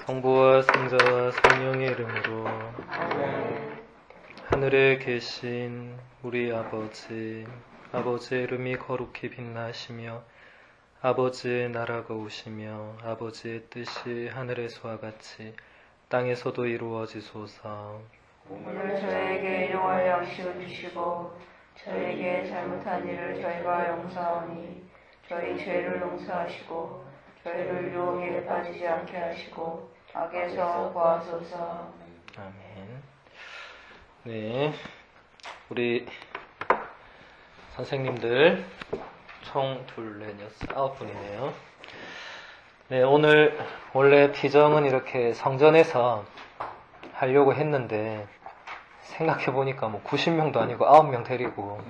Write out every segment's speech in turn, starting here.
성부와 성자와 성령의 이름으로. 하늘에 계신 우리 아버지, 아버지의 이름이 거룩히 빛나시며 아버지의 나라가 오시며 아버지의 뜻이 하늘에서와 같이 땅에서도 이루어지소서. 오늘 저에게 일용할 양식을 주시고 저에게 잘못한 일을 저희가 용서하니 저희 죄를 용서하시고 저희를 유혹에 빠지지 않게 하시고 악에서 구하소서. 아멘. 네, 우리 선생님들 총 둘, 넷, 여섯, 9분이네요. 네, 오늘 원래 피정은 이렇게 성전에서 하려고 했는데 생각해보니까 뭐 90명도 아니고 9명 데리고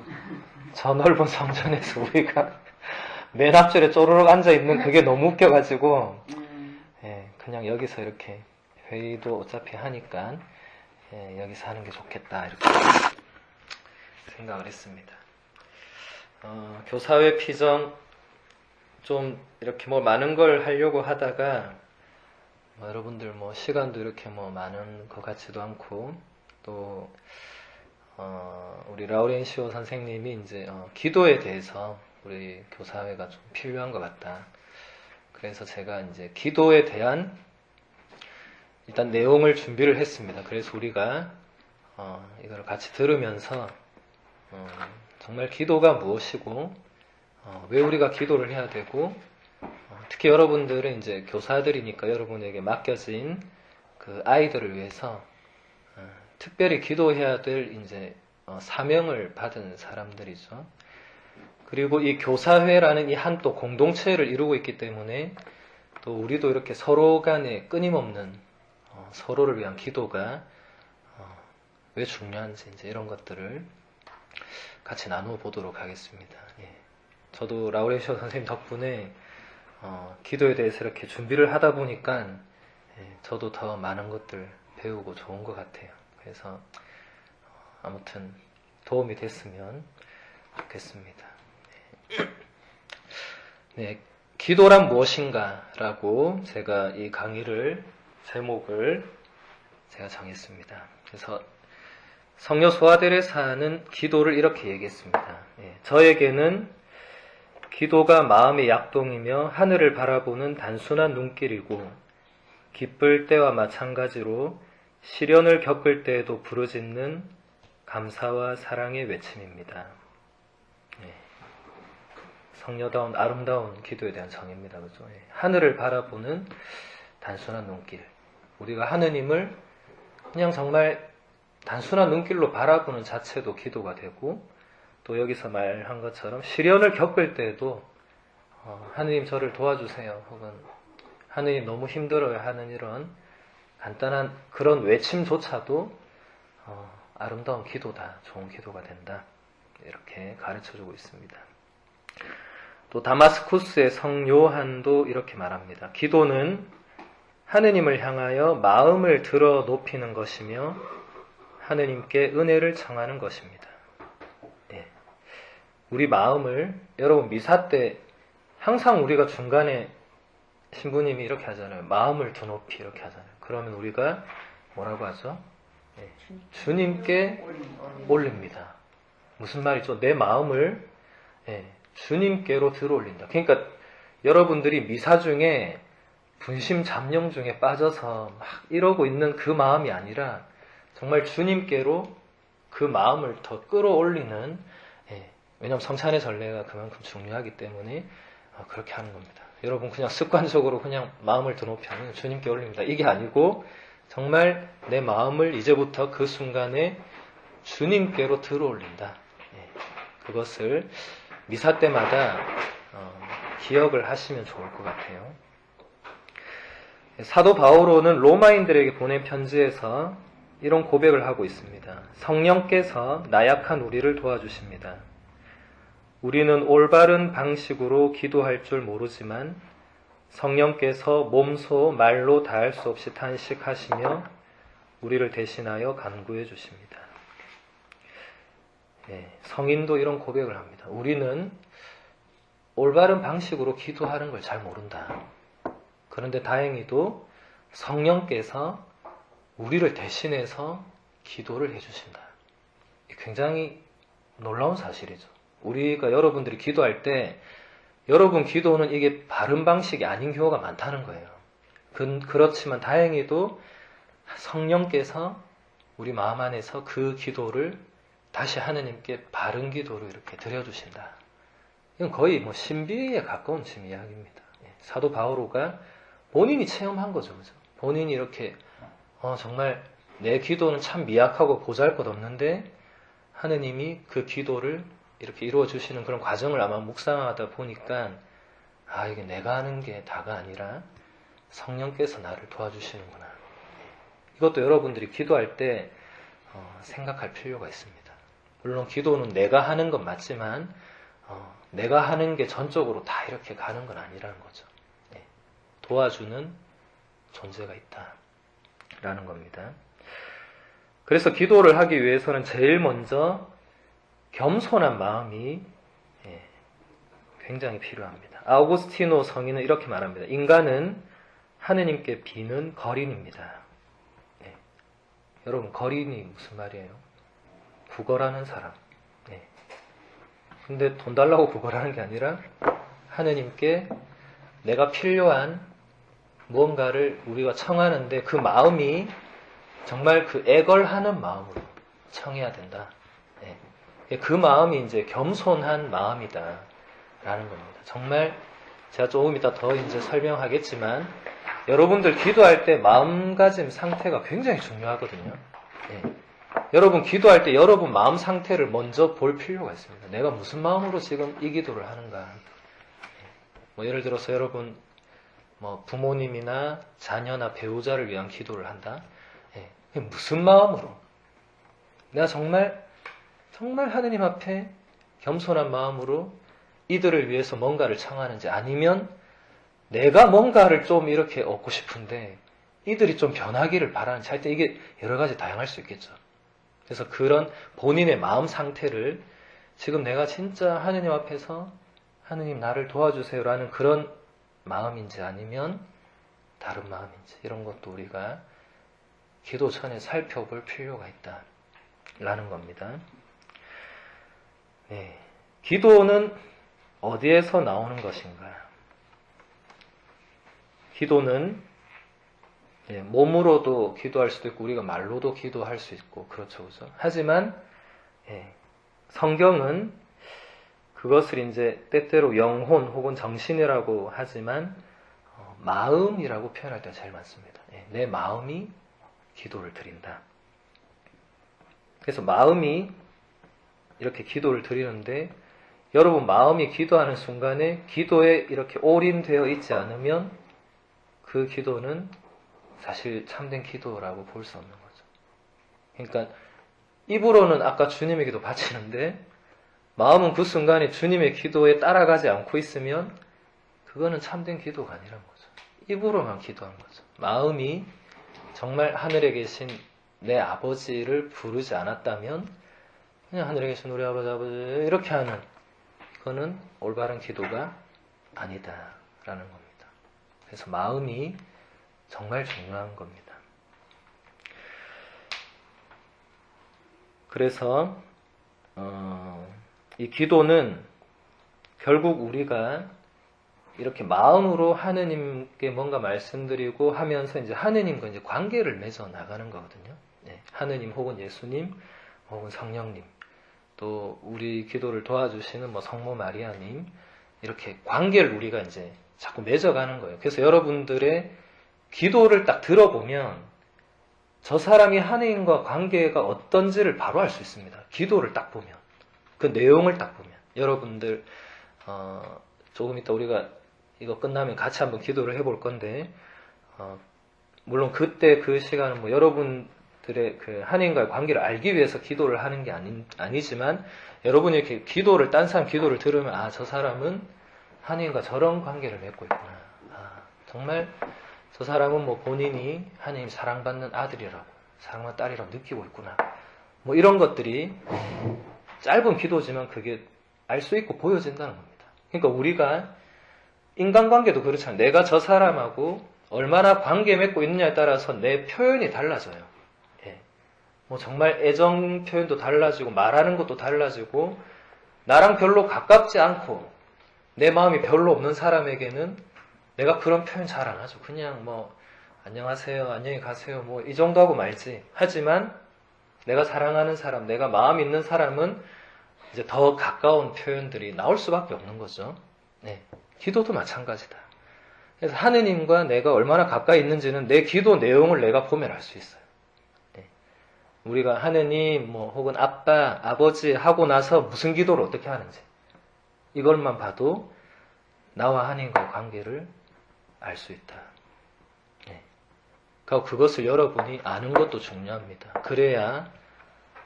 저 넓은 성전에서 우리가 맨 앞줄에 쪼르륵 앉아있는 그게 너무 웃겨가지고 그냥 여기서 이렇게 회의도 어차피 하니까 여기서 하는 게 좋겠다 이렇게 생각을 했습니다. 교사회 피정 좀 이렇게 뭐 많은 걸 하려고 하다가 여러분들 뭐 시간도 이렇게 뭐 많은 것 같지도 않고 또 우리 라우렌시오 선생님이 이제 기도에 대해서 우리 교사회가 좀 필요한 것 같다. 그래서 제가 이제 기도에 대한 일단 내용을 준비를 했습니다. 그래서 우리가 이걸 같이 들으면서 정말 기도가 무엇이고 왜 우리가 기도를 해야 되고 특히 여러분들은 이제 교사들이니까 여러분에게 맡겨진 그 아이들을 위해서 특별히 기도해야 될 이제 사명을 받은 사람들이죠. 그리고 이 교사회라는 이 한 또 공동체를 이루고 있기 때문에 또 우리도 이렇게 서로 간에 끊임없는 서로를 위한 기도가 왜 중요한지 이제 이런 것들을 같이 나누어 보도록 하겠습니다. 예. 저도 라우렌시오 선생님 덕분에 기도에 대해서 이렇게 준비를 하다 보니까 저도 더 많은 것들 배우고 좋은 것 같아요. 그래서 아무튼 도움이 됐으면 좋겠습니다. 네, 기도란 무엇인가 라고 제가 이 강의를 제목을 제가 정했습니다. 그래서 성녀 소아데레사는 기도를 이렇게 얘기했습니다. 저에게는 기도가 마음의 약동이며 하늘을 바라보는 단순한 눈길이고 기쁠 때와 마찬가지로 시련을 겪을 때에도 부르짖는 감사와 사랑의 외침입니다. 성녀다운 아름다운 기도에 대한 정의입니다. 그죠? 하늘을 바라보는 단순한 눈길. 우리가 하느님을 그냥 정말 단순한 눈길로 바라보는 자체도 기도가 되고 또 여기서 말한 것처럼 시련을 겪을 때에도 하느님 저를 도와주세요. 혹은 하느님 너무 힘들어요 하는 이런 간단한 그런 외침조차도 아름다운 기도다. 좋은 기도가 된다. 이렇게 가르쳐주고 있습니다. 또 다마스쿠스의 성 요한도 이렇게 말합니다. 기도는 하느님을 향하여 마음을 들어 높이는 것이며 하느님께 은혜를 청하는 것입니다. 우리 마음을 여러분 미사 때 항상 우리가 중간에 신부님이 이렇게 하잖아요. 마음을 더 높이 이렇게 하잖아요. 그러면 우리가 뭐라고 하죠? 주님께 올립니다. 무슨 말이죠? 내 마음을 주님께로 들어올린다. 그러니까 여러분들이 미사 중에 분심 잠룡 중에 빠져서 막 이러고 있는 그 마음이 아니라 정말 주님께로 그 마음을 더 끌어올리는 왜냐하면 성찬의 전례가 그만큼 중요하기 때문에 그렇게 하는 겁니다. 여러분 그냥 습관적으로 그냥 마음을 더 높이 하면 주님께 올립니다. 이게 아니고 정말 내 마음을 이제부터 그 순간에 주님께로 들어올린다. 그것을 미사 때마다 기억을 하시면 좋을 것 같아요. 사도 바오로는 로마인들에게 보낸 편지에서 이런 고백을 하고 있습니다. 성령께서 나약한 우리를 도와주십니다. 우리는 올바른 방식으로 기도할 줄 모르지만 성령께서 몸소 말로 다할 수 없이 탄식하시며 우리를 대신하여 간구해 주십니다. 성인도 이런 고백을 합니다. 우리는 올바른 방식으로 기도하는 걸 잘 모른다. 그런데 다행히도 성령께서 우리를 대신해서 기도를 해주신다. 굉장히 놀라운 사실이죠. 우리가 여러분들이 기도할 때 여러분 기도는 이게 바른 방식이 아닌 경우가 많다는 거예요. 그렇지만 다행히도 성령께서 우리 마음 안에서 그 기도를 다시 하느님께 바른 기도로 이렇게 드려주신다. 이건 거의 뭐 신비에 가까운 지금 이야기입니다. 사도 바오로가 본인이 체험한 거죠. 그죠? 본인이 이렇게 정말 내 기도는 참 미약하고 보잘것없는데 하느님이 그 기도를 이렇게 이루어 주시는 그런 과정을 아마 묵상하다 보니까 이게 내가 하는 게 다가 아니라 성령께서 나를 도와주시는구나. 이것도 여러분들이 기도할 때 생각할 필요가 있습니다. 물론 기도는 내가 하는 건 맞지만 내가 하는 게 전적으로 다 이렇게 가는 건 아니라는 거죠. 도와주는 존재가 있다라는 겁니다. 그래서 기도를 하기 위해서는 제일 먼저 겸손한 마음이 굉장히 필요합니다. 아우구스티노 성인은 이렇게 말합니다. 인간은 하느님께 비는 거린입니다. 여러분, 거린이 무슨 말이에요? 구걸하는 사람. 근데 돈 달라고 구걸하는 게 아니라 하느님께 내가 필요한 무언가를 우리가 청하는데 그 마음이 정말 그 애걸하는 마음으로 청해야 된다. 그 마음이 이제 겸손한 마음이다 라는 겁니다. 정말 제가 조금 이따 더 이제 설명하겠지만 여러분들 기도할 때 마음가짐 상태가 굉장히 중요하거든요. 여러분 기도할 때 여러분 마음 상태를 먼저 볼 필요가 있습니다. 내가 무슨 마음으로 지금 이 기도를 하는가. 뭐 예를 들어서 여러분 뭐 부모님이나 자녀나 배우자를 위한 기도를 한다. 무슨 마음으로? 내가 정말 하느님 앞에 겸손한 마음으로 이들을 위해서 뭔가를 청하는지, 아니면 내가 뭔가를 좀 이렇게 얻고 싶은데 이들이 좀 변하기를 바라는지 할 때 이게 여러 가지 다양할 수 있겠죠. 그래서 그런 본인의 마음 상태를 지금 내가 진짜 하느님 앞에서 하느님 나를 도와주세요라는 그런 마음인지 아니면 다른 마음인지, 이런 것도 우리가 기도 전에 살펴볼 필요가 있다라는 겁니다. 기도는 어디에서 나오는 것인가? 기도는 몸으로도 기도할 수도 있고 우리가 말로도 기도할 수 있고 그렇죠. 하지만 성경은 그것을 이제 때때로 영혼 혹은 정신이라고 하지만 마음이라고 표현할 때가 제일 많습니다. 내 마음이 기도를 드린다. 그래서 마음이 이렇게 기도를 드리는데 여러분 마음이 기도하는 순간에 기도에 이렇게 올인되어 있지 않으면 그 기도는 사실 참된 기도라고 볼 수 없는 거죠. 그러니까 입으로는 아까 주님의 기도 바치는데 마음은 그 순간에 주님의 기도에 따라가지 않고 있으면 그거는 참된 기도가 아니라는 거죠. 입으로만 기도한 거죠. 마음이 정말 하늘에 계신 내 아버지를 부르지 않았다면 그냥 하늘에 계신 우리 아버지 이렇게 하는, 그거는 올바른 기도가 아니다라는 겁니다. 그래서 마음이 정말 중요한 겁니다. 그래서 이 기도는 결국 우리가 이렇게 마음으로 하느님께 뭔가 말씀드리고 하면서 이제 하느님과 이제 관계를 맺어 나가는 거거든요. 하느님 혹은 예수님 혹은 성령님, 또 우리 기도를 도와주시는 뭐 성모 마리아님, 이렇게 관계를 우리가 이제 자꾸 맺어가는 거예요. 그래서 여러분들의 기도를 딱 들어보면 저 사람이 하느님과 관계가 어떤지를 바로 알 수 있습니다. 기도를 딱 보면, 그 내용을 딱 보면. 여러분들 조금 이따 우리가 이거 끝나면 같이 한번 기도를 해볼 건데 물론 그때 그 시간은 뭐 여러분들의 그 하느님과의 관계를 알기 위해서 기도를 하는 게 아니지만 여러분이 이렇게 기도를, 딴 사람 기도를 들으면 저 사람은 하느님과 저런 관계를 맺고 있구나. 정말 저 사람은 뭐 본인이 하느님 사랑받는 아들이라고, 사랑받는 딸이라고 느끼고 있구나. 뭐 이런 것들이 짧은 기도지만 그게 알 수 있고 보여진다는 겁니다. 그러니까 우리가 인간관계도 그렇잖아요. 내가 저 사람하고 얼마나 관계 맺고 있느냐에 따라서 내 표현이 달라져요. 예. 뭐 정말 애정 표현도 달라지고 말하는 것도 달라지고 나랑 별로 가깝지 않고 내 마음이 별로 없는 사람에게는 내가 그런 표현 잘 안 하죠. 그냥 뭐 안녕하세요, 안녕히 가세요 뭐 이 정도 하고 말지. 하지만 내가 사랑하는 사람, 내가 마음 있는 사람은 이제 더 가까운 표현들이 나올 수밖에 없는 거죠. 네. 기도도 마찬가지다. 그래서 하느님과 내가 얼마나 가까이 있는지는 내 기도 내용을 내가 보면 알 수 있어요. 네. 우리가 하느님, 뭐 혹은 아빠, 아버지 하고 나서 무슨 기도를 어떻게 하는지 이걸만 봐도 나와 하느님과 관계를 알 수 있다. 네. 그것을 여러분이 아는 것도 중요합니다. 그래야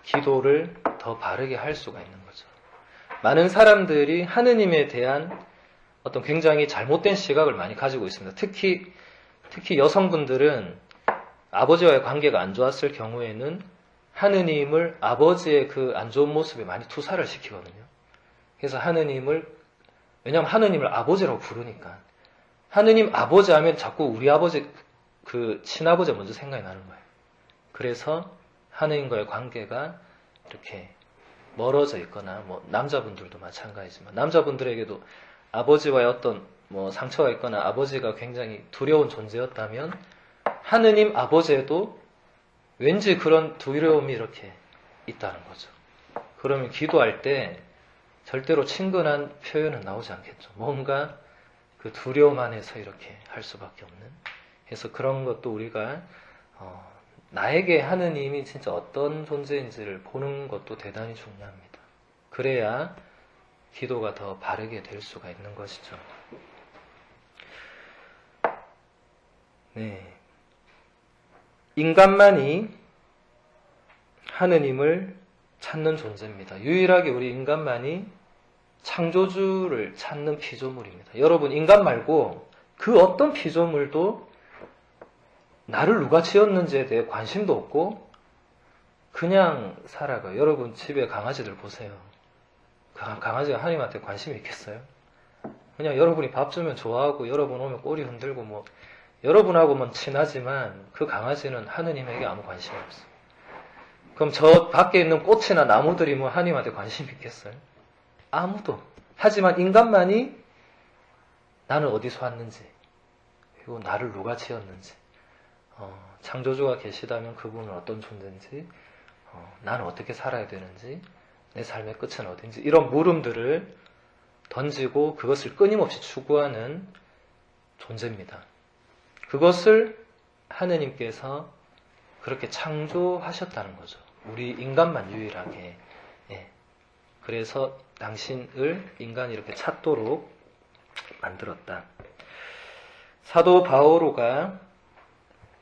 기도를 더 바르게 할 수가 있는 거죠. 많은 사람들이 하느님에 대한 어떤 굉장히 잘못된 시각을 많이 가지고 있습니다. 특히 여성분들은 아버지와의 관계가 안 좋았을 경우에는 하느님을 아버지의 그 안 좋은 모습에 많이 투사를 시키거든요. 그래서 왜냐하면 하느님을 아버지라고 부르니까 하느님 아버지 하면 자꾸 우리 아버지 그 친아버지가 먼저 생각이 나는 거예요. 그래서 하느님과의 관계가 이렇게 멀어져 있거나 뭐 남자분들도 마찬가지지만 남자분들에게도 아버지와의 어떤 뭐 상처가 있거나 아버지가 굉장히 두려운 존재였다면 하느님 아버지에도 왠지 그런 두려움이 이렇게 있다는 거죠. 그러면 기도할 때 절대로 친근한 표현은 나오지 않겠죠. 뭔가 그 두려움 안에서 이렇게 할 수밖에 없는. 그래서 그런 것도 우리가 나에게 하느님이 진짜 어떤 존재인지를 보는 것도 대단히 중요합니다. 그래야 기도가 더 바르게 될 수가 있는 것이죠. 네. 인간만이 하느님을 찾는 존재입니다. 유일하게 우리 인간만이 창조주를 찾는 피조물입니다. 여러분, 인간 말고 그 어떤 피조물도 나를 누가 지었는지에 대해 관심도 없고 그냥 살아가요. 여러분 집에 강아지들 보세요. 강아지가 하나님한테 관심이 있겠어요? 그냥 여러분이 밥 주면 좋아하고 여러분 오면 꼬리 흔들고 뭐 여러분하고만 친하지만 그 강아지는 하느님에게 아무 관심이 없어요. 그럼 저 밖에 있는 꽃이나 나무들이 뭐 하느님한테 관심이 있겠어요? 아무도. 하지만 인간만이 나는 어디서 왔는지 그리고 나를 누가 지었는지 창조주가 계시다면 그분은 어떤 존재인지 나는 어떻게 살아야 되는지 내 삶의 끝은 어딘지 이런 물음들을 던지고 그것을 끊임없이 추구하는 존재입니다. 그것을 하느님께서 그렇게 창조하셨다는 거죠. 우리 인간만 유일하게. 예. 그래서 당신을 인간이 이렇게 찾도록 만들었다. 사도 바오로가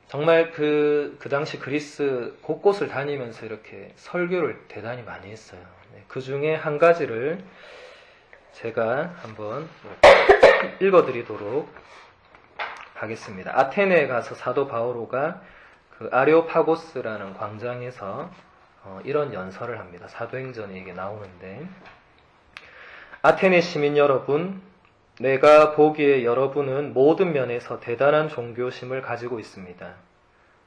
정말 그 당시 그리스 곳곳을 다니면서 이렇게 설교를 대단히 많이 했어요. 그 중에 한 가지를 제가 한번 읽어드리도록 하겠습니다. 아테네에 가서 사도 바오로가 그 아레오파고스라는 광장에서 이런 연설을 합니다. 사도행전에 이게 나오는데, 아테네 시민 여러분, 내가 보기에 여러분은 모든 면에서 대단한 종교심을 가지고 있습니다.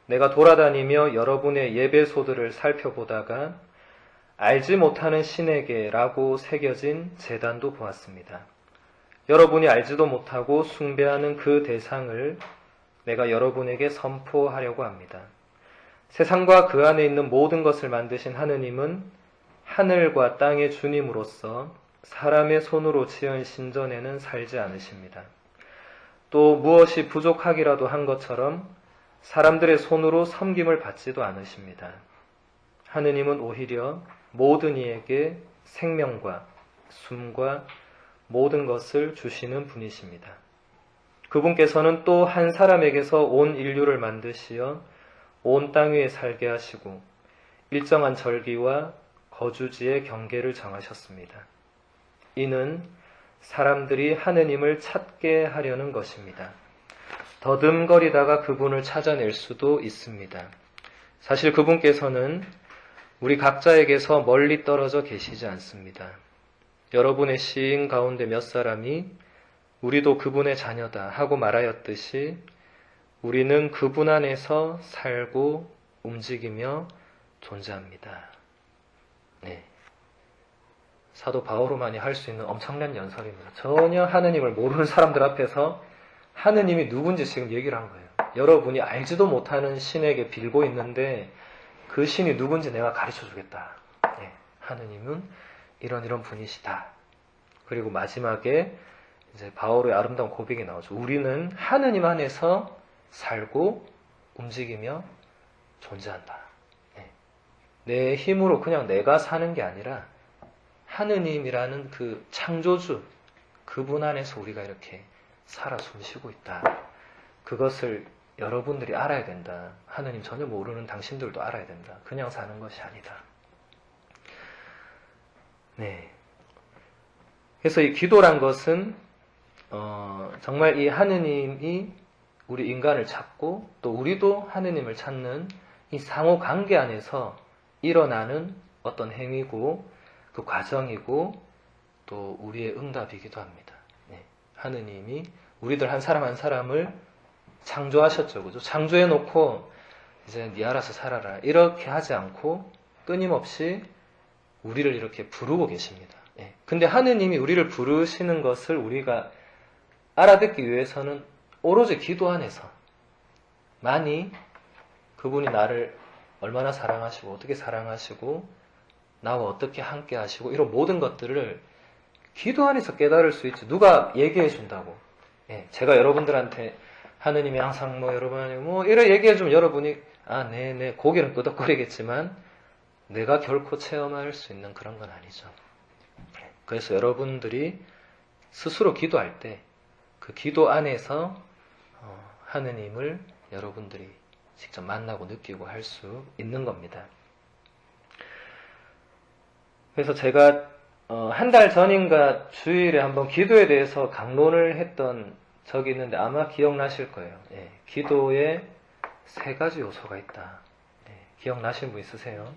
내가 돌아다니며 여러분의 예배소들을 살펴보다가 알지 못하는 신에게라고 새겨진 제단도 보았습니다. 여러분이 알지도 못하고 숭배하는 그 대상을 내가 여러분에게 선포하려고 합니다. 세상과 그 안에 있는 모든 것을 만드신 하느님은 하늘과 땅의 주님으로서 사람의 손으로 지은 신전에는 살지 않으십니다. 또 무엇이 부족하기라도 한 것처럼 사람들의 손으로 섬김을 받지도 않으십니다. 하느님은 오히려 모든 이에게 생명과 숨과 모든 것을 주시는 분이십니다. 그분께서는 또 한 사람에게서 온 인류를 만드시어 온 땅 위에 살게 하시고 일정한 절기와 거주지의 경계를 정하셨습니다. 이는 사람들이 하느님을 찾게 하려는 것입니다. 더듬거리다가 그분을 찾아낼 수도 있습니다. 사실 그분께서는 우리 각자에게서 멀리 떨어져 계시지 않습니다. 여러분의 시인 가운데 몇 사람이 우리도 그분의 자녀다 하고 말하였듯이 우리는 그분 안에서 살고 움직이며 존재합니다. 네. 사도 바오로만이 할 수 있는 엄청난 연설입니다. 전혀 하느님을 모르는 사람들 앞에서 하느님이 누군지 지금 얘기를 한 거예요. 여러분이 알지도 못하는 신에게 빌고 있는데 그 신이 누군지 내가 가르쳐 주겠다. 네. 하느님은 이런 분이시다. 그리고 마지막에 이제 바오로의 아름다운 고백이 나오죠. 우리는 하느님 안에서 살고 움직이며 존재한다. 네. 내 힘으로 그냥 내가 사는 게 아니라 하느님이라는 그 창조주, 그분 안에서 우리가 이렇게 살아 숨쉬고 있다. 그것을 여러분들이 알아야 된다. 하느님 전혀 모르는 당신들도 알아야 된다. 그냥 사는 것이 아니다. 네. 그래서 이 기도란 것은 정말 이 하느님이 우리 인간을 찾고 또 우리도 하느님을 찾는 이 상호 관계 안에서 일어나는 어떤 행위고 그 과정이고 또 우리의 응답이기도 합니다. 네. 하느님이 우리들 한 사람 한 사람을 창조하셨죠. 그죠? 창조해 놓고 이제 네 알아서 살아라. 이렇게 하지 않고 끊임없이 우리를 이렇게 부르고 계십니다. 네. 근데 하느님이 우리를 부르시는 것을 우리가 알아듣기 위해서는 오로지 기도 안에서 많이 그분이 나를 얼마나 사랑하시고 어떻게 사랑하시고 나와 어떻게 함께 하시고 이런 모든 것들을 기도 안에서 깨달을 수 있지. 누가 얘기해 준다고. 예, 제가 여러분들한테 하느님이 항상 여러분 이래 얘기해 주면 여러분이 네네 고개는 끄덕거리겠지만 내가 결코 체험할 수 있는 그런 건 아니죠. 그래서 여러분들이 스스로 기도할 때 그 기도 안에서 하느님을 여러분들이 직접 만나고 느끼고 할 수 있는 겁니다. 그래서 제가 한 달 전인가 주일에 한번 기도에 대해서 강론을 했던 적이 있는데 아마 기억나실 거예요. 예, 기도에 3가지 요소가 있다. 예, 기억나시는 분 있으세요?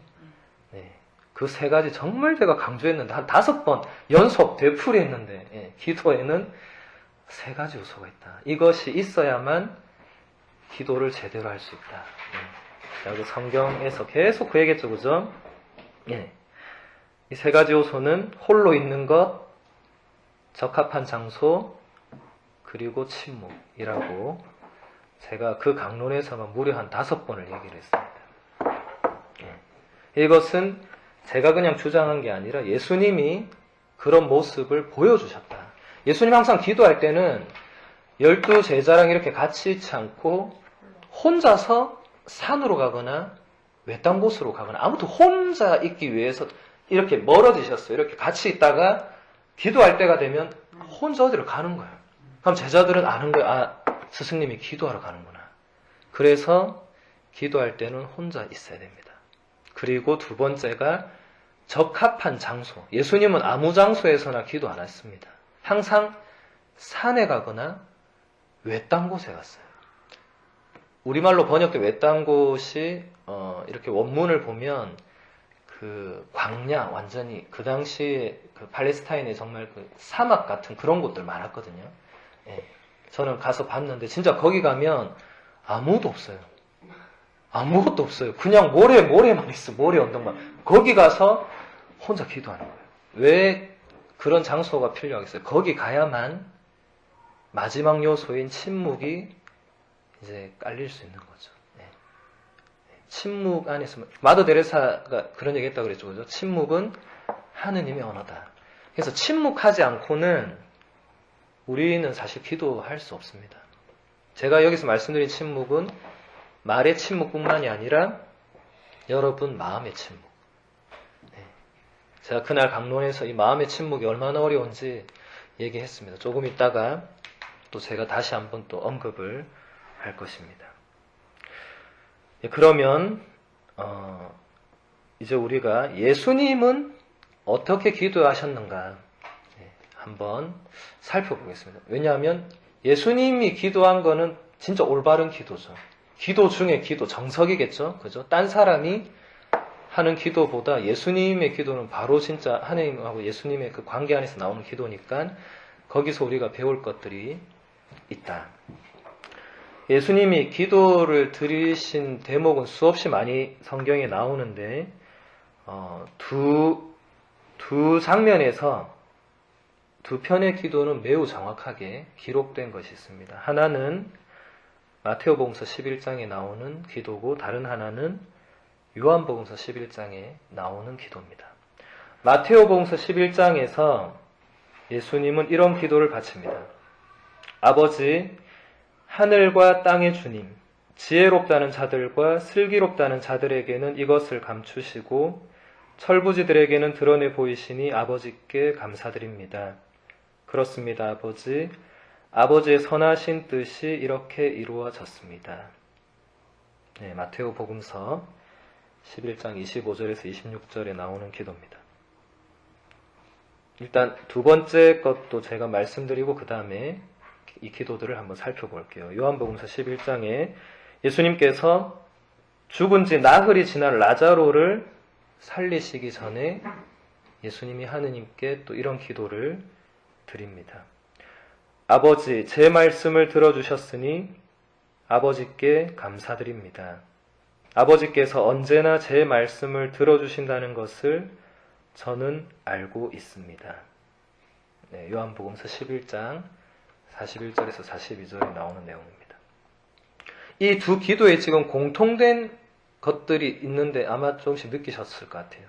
네, 그 3가지 정말 제가 강조했는데 한 5번 연속 되풀이했는데 예, 기도에는 3가지 요소가 있다. 이것이 있어야만 기도를 제대로 할 수 있다. 예, 여기 성경에서 계속 그 얘기했죠, 그죠? 예. 이 3가지 요소는 홀로 있는 것, 적합한 장소, 그리고 침묵이라고 제가 그 강론에서만 무려 한 5번을 얘기를 했습니다. 예. 이것은 제가 그냥 주장한 게 아니라 예수님이 그런 모습을 보여주셨다. 예수님 항상 기도할 때는 12제자랑 이렇게 같이 있지 않고 혼자서 산으로 가거나 외딴 곳으로 가거나 아무튼 혼자 있기 위해서 이렇게 멀어지셨어요. 이렇게 같이 있다가 기도할 때가 되면 혼자 어디로 가는 거예요. 그럼 제자들은 아는 거예요. 스승님이 기도하러 가는구나. 그래서 기도할 때는 혼자 있어야 됩니다. 그리고 2번째가 적합한 장소. 예수님은 아무 장소에서나 기도 안 했습니다. 항상 산에 가거나 외딴 곳에 갔어요. 우리말로 번역된 외딴 곳이 이렇게 원문을 보면 그 광야 완전히 그 당시에 그 팔레스타인에 정말 그 사막 같은 그런 곳들 많았거든요. 예, 저는 가서 봤는데 진짜 거기 가면 아무도 없어요. 아무것도 없어요. 그냥 모래만 있어. 모래 언덕만. 거기 가서 혼자 기도하는 거예요. 왜 그런 장소가 필요하겠어요? 거기 가야만 마지막 요소인 침묵이 이제 깔릴 수 있는 거죠. 네. 침묵 안에서 마더 데레사가 그런 얘기 했다고 그랬죠. 그죠? 침묵은 하느님의 언어다. 그래서 침묵하지 않고는 우리는 사실 기도할 수 없습니다. 제가 여기서 말씀드린 침묵은 말의 침묵뿐만이 아니라 여러분 마음의 침묵. 네. 제가 그날 강론에서 이 마음의 침묵이 얼마나 어려운지 얘기했습니다. 조금 있다가 또 제가 다시 한번 또 언급을 할 것입니다. 예, 그러면 이제 우리가 예수님은 어떻게 기도하셨는가 한번 살펴보겠습니다. 왜냐하면 예수님이 기도한 거는 진짜 올바른 기도죠. 기도 중에 기도, 정석이겠죠. 그죠? 딴 사람이 하는 기도보다 예수님의 기도는 바로 진짜 하나님하고 예수님의 그 관계 안에서 나오는 기도니까 거기서 우리가 배울 것들이 있다. 예수님이 기도를 드리신 대목은 수없이 많이 성경에 나오는데 두 장면에서 두 편의 기도는 매우 정확하게 기록된 것이 있습니다. 하나는 마테오복음서 11장에 나오는 기도고 다른 하나는 요한복음서 11장에 나오는 기도입니다. 마테오복음서 11장에서 예수님은 이런 기도를 바칩니다. 아버지, 하늘과 땅의 주님, 지혜롭다는 자들과 슬기롭다는 자들에게는 이것을 감추시고 철부지들에게는 드러내 보이시니 아버지께 감사드립니다. 그렇습니다, 아버지. 아버지의 선하신 뜻이 이렇게 이루어졌습니다. 네, 마테오 복음서 11장 25절에서 26절에 나오는 기도입니다. 일단 두 번째 것도 제가 말씀드리고 그 다음에 이 기도들을 한번 살펴볼게요. 요한복음서 11장에 예수님께서 죽은 지 나흘이 지난 라자로를 살리시기 전에 예수님이 하느님께 또 이런 기도를 드립니다. 아버지, 제 말씀을 들어주셨으니 아버지께 감사드립니다. 아버지께서 언제나 제 말씀을 들어주신다는 것을 저는 알고 있습니다. 네, 요한복음서 11장 41절에서 42절에 나오는 내용입니다. 이 두 기도에 지금 공통된 것들이 있는데 아마 조금씩 느끼셨을 것 같아요.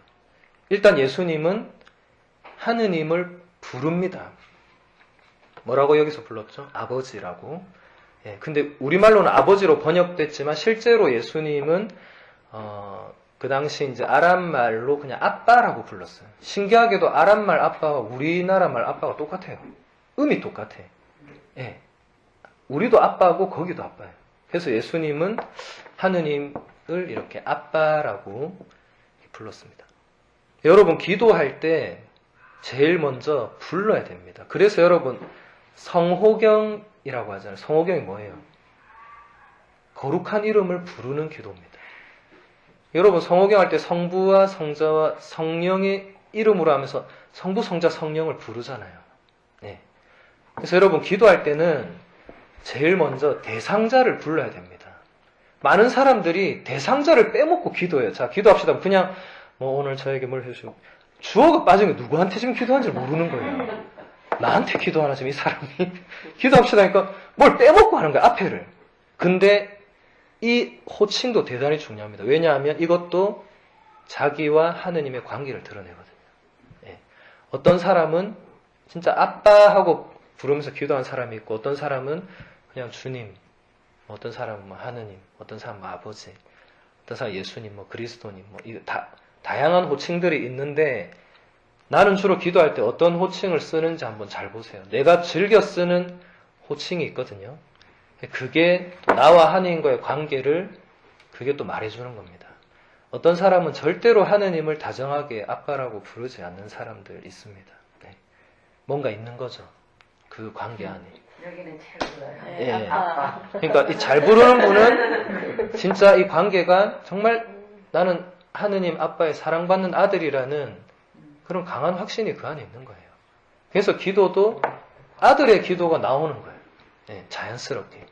일단 예수님은 하느님을 부릅니다. 뭐라고 여기서 불렀죠? 아버지라고. 예, 근데 우리말로는 아버지로 번역됐지만 실제로 예수님은 그 당시 이제 아람말로 그냥 아빠라고 불렀어요. 신기하게도 아람말 아빠와 우리나라 말 아빠가 똑같아요. 음이 똑같아. 예, 우리도 아빠고 거기도 아빠예요. 그래서 예수님은 하느님을 이렇게 아빠라고 불렀습니다. 여러분 기도할 때 제일 먼저 불러야 됩니다. 그래서 여러분 성호경이라고 하잖아요. 성호경이 뭐예요? 거룩한 이름을 부르는 기도입니다. 여러분 성호경 할 때 성부와 성자와 성령의 이름으로 하면서 성부, 성자, 성령을 부르잖아요. 네. 그래서 여러분 기도할 때는 제일 먼저 대상자를 불러야 됩니다. 많은 사람들이 대상자를 빼먹고 기도해요. 자, 기도합시다. 그냥 뭐 오늘 저에게 뭘 해주시고 주어가 빠진 게 누구한테 지금 기도하는지 모르는 거예요. 나한테 기도하나 지금 이 사람이 기도합시다 하니까 뭘 빼먹고 하는 거야, 앞에를. 근데 이 호칭도 대단히 중요합니다. 왜냐하면 이것도 자기와 하느님의 관계를 드러내거든요. 예. 어떤 사람은 진짜 아빠하고 부르면서 기도한 사람이 있고 어떤 사람은 그냥 주님, 어떤 사람은 뭐 하느님, 어떤 사람은 뭐 아버지, 어떤 사람은 예수님, 뭐 그리스도님, 뭐 다양한 호칭들이 있는데 나는 주로 기도할 때 어떤 호칭을 쓰는지 한번 잘 보세요. 내가 즐겨 쓰는 호칭이 있거든요. 그게 나와 하느님과의 관계를 그게 또 말해주는 겁니다. 어떤 사람은 절대로 하느님을 다정하게 아빠라고 부르지 않는 사람들 있습니다. 네. 뭔가 있는 거죠. 그 관계 안에. 여기는 최고예요. 예. 그러니까 이 잘 부르는 분은 진짜 이 관계가 정말 나는 하느님 아빠의 사랑받는 아들이라는 그런 강한 확신이 그 안에 있는 거예요. 그래서 기도도 아들의 기도가 나오는 거예요. 예, 자연스럽게.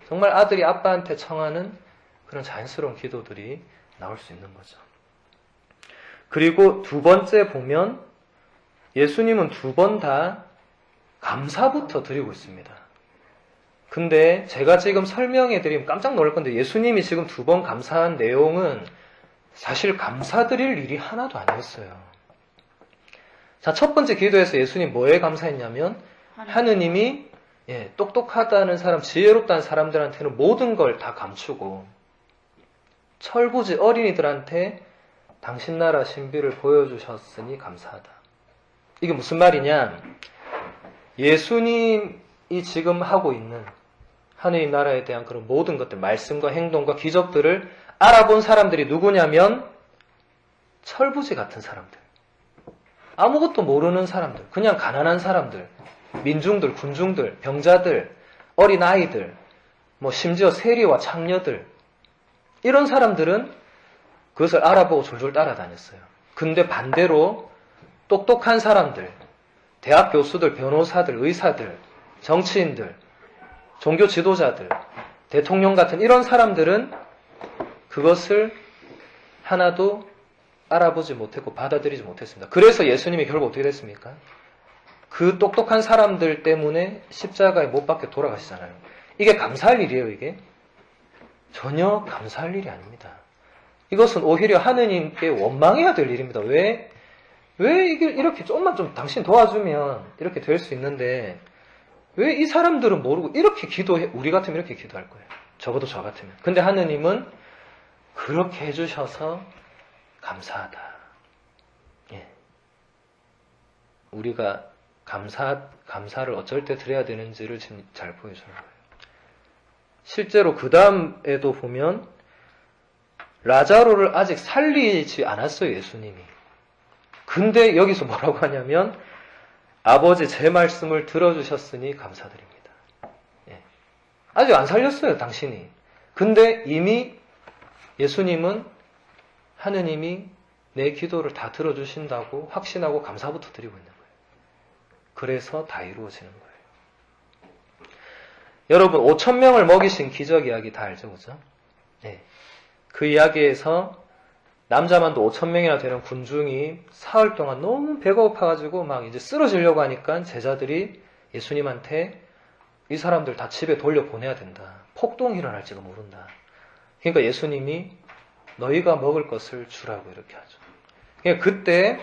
정말 아들이 아빠한테 청하는 그런 자연스러운 기도들이 나올 수 있는 거죠. 그리고 두 번째 보면 예수님은 두 번 다 감사부터 드리고 있습니다. 근데 제가 지금 설명해 드리면 깜짝 놀랄 건데 예수님이 지금 두 번 감사한 내용은 사실 감사드릴 일이 하나도 아니었어요. 자, 첫 번째 기도에서 예수님 뭐에 감사했냐면 하느님이 똑똑하다는 사람, 지혜롭다는 사람들한테는 모든 걸 다 감추고 철부지 어린이들한테 당신 나라 신비를 보여주셨으니 감사하다. 이게 무슨 말이냐? 예수님이 지금 하고 있는 하느님 나라에 대한 그런 모든 것들, 말씀과 행동과 기적들을 알아본 사람들이 누구냐면 철부지 같은 사람들. 아무것도 모르는 사람들, 그냥 가난한 사람들, 민중들, 군중들, 병자들, 어린아이들, 뭐 심지어 세리와 창녀들, 이런 사람들은 그것을 알아보고 졸졸 따라다녔어요. 근데 반대로 똑똑한 사람들, 대학 교수들, 변호사들, 의사들, 정치인들, 종교 지도자들, 대통령 같은 이런 사람들은 그것을 하나도 알아보지 못했고 받아들이지 못했습니다. 그래서 예수님이 결국 어떻게 됐습니까? 그 똑똑한 사람들 때문에 십자가에 못 박혀 돌아가시잖아요. 이게 감사할 일이에요, 이게? 전혀 감사할 일이 아닙니다. 이것은 오히려 하느님께 원망해야 될 일입니다. 왜 이게 이렇게 조금만 좀 당신 도와주면 이렇게 될 수 있는데 왜 이 사람들은 모르고 이렇게 기도해? 우리 같으면 이렇게 기도할 거예요. 적어도 저 같으면. 근데 하느님은 그렇게 해주셔서 감사하다. 예. 우리가 감사를 어쩔 때 드려야 되는지를 지금 잘 보여주는 거예요. 실제로 그 다음에도 보면 라자로를 아직 살리지 않았어요, 예수님이. 근데 여기서 뭐라고 하냐면 아버지 제 말씀을 들어주셨으니 감사드립니다. 예. 아직 안 살렸어요, 당신이. 근데 이미 예수님은 하느님이 내 기도를 다 들어주신다고 확신하고 감사부터 드리고 있는 거예요. 그래서 다 이루어지는 거예요. 여러분 5,000명을 먹이신 기적 이야기 다 알죠, 그죠? 네. 그 이야기에서 남자만도 5,000명이나 되는 군중이 사흘 동안 너무 배가 고파가지고 막 이제 쓰러지려고 하니까 제자들이 예수님한테 이 사람들 다 집에 돌려보내야 된다. 폭동이 일어날지도 모른다. 그러니까 예수님이 너희가 먹을 것을 주라고 이렇게 하죠. 그러니까 그때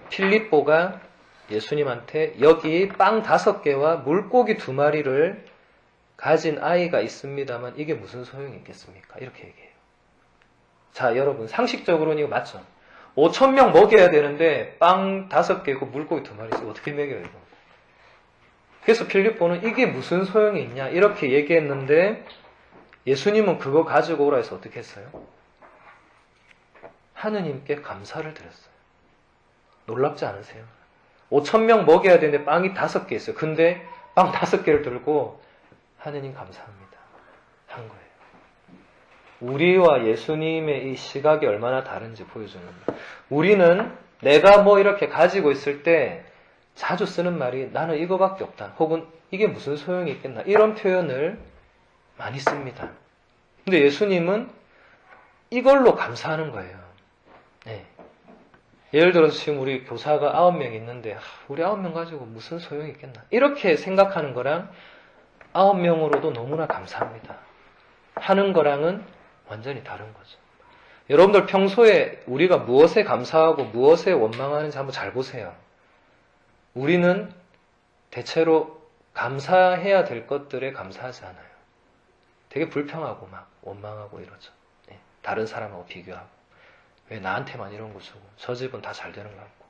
필립보가 예수님한테 여기 빵 5개와 물고기 2마리를 가진 아이가 있습니다만 이게 무슨 소용이 있겠습니까? 이렇게 얘기해요. 자, 여러분 상식적으로는 이거 맞죠? 5,000명 먹여야 되는데 빵 5개고 물고기 2마리 있어요. 어떻게 먹여요, 이거? 그래서 필립보는 이게 무슨 소용이 있냐 이렇게 얘기했는데 예수님은 그거 가지고 오라 해서 어떻게 했어요? 하느님께 감사를 드렸어요. 놀랍지 않으세요? 5,000명 먹여야 되는데 빵이 5개 있어요. 근데 빵 5개를 들고 하느님 감사합니다. 한 거예요. 우리와 예수님의 이 시각이 얼마나 다른지 보여주는 거예요. 우리는 내가 뭐 이렇게 가지고 있을 때 자주 쓰는 말이 나는 이거밖에 없다. 혹은 이게 무슨 소용이 있겠나. 이런 표현을 많이 씁니다. 근데 예수님은 이걸로 감사하는 거예요. 네. 예를 들어서 지금 우리 교사가 9명 있는데 우리 9명 가지고 무슨 소용이 있겠나. 이렇게 생각하는 거랑 9명으로도 너무나 감사합니다. 하는 거랑은 완전히 다른 거죠. 여러분들 평소에 우리가 무엇에 감사하고 무엇에 원망하는지 한번 잘 보세요. 우리는 대체로 감사해야 될 것들에 감사하지 않아요. 되게 불평하고 막 원망하고 이러죠. 네. 다른 사람하고 비교하고 왜 나한테만 이런 거 주고 저 집은 다 잘 되는 거 같고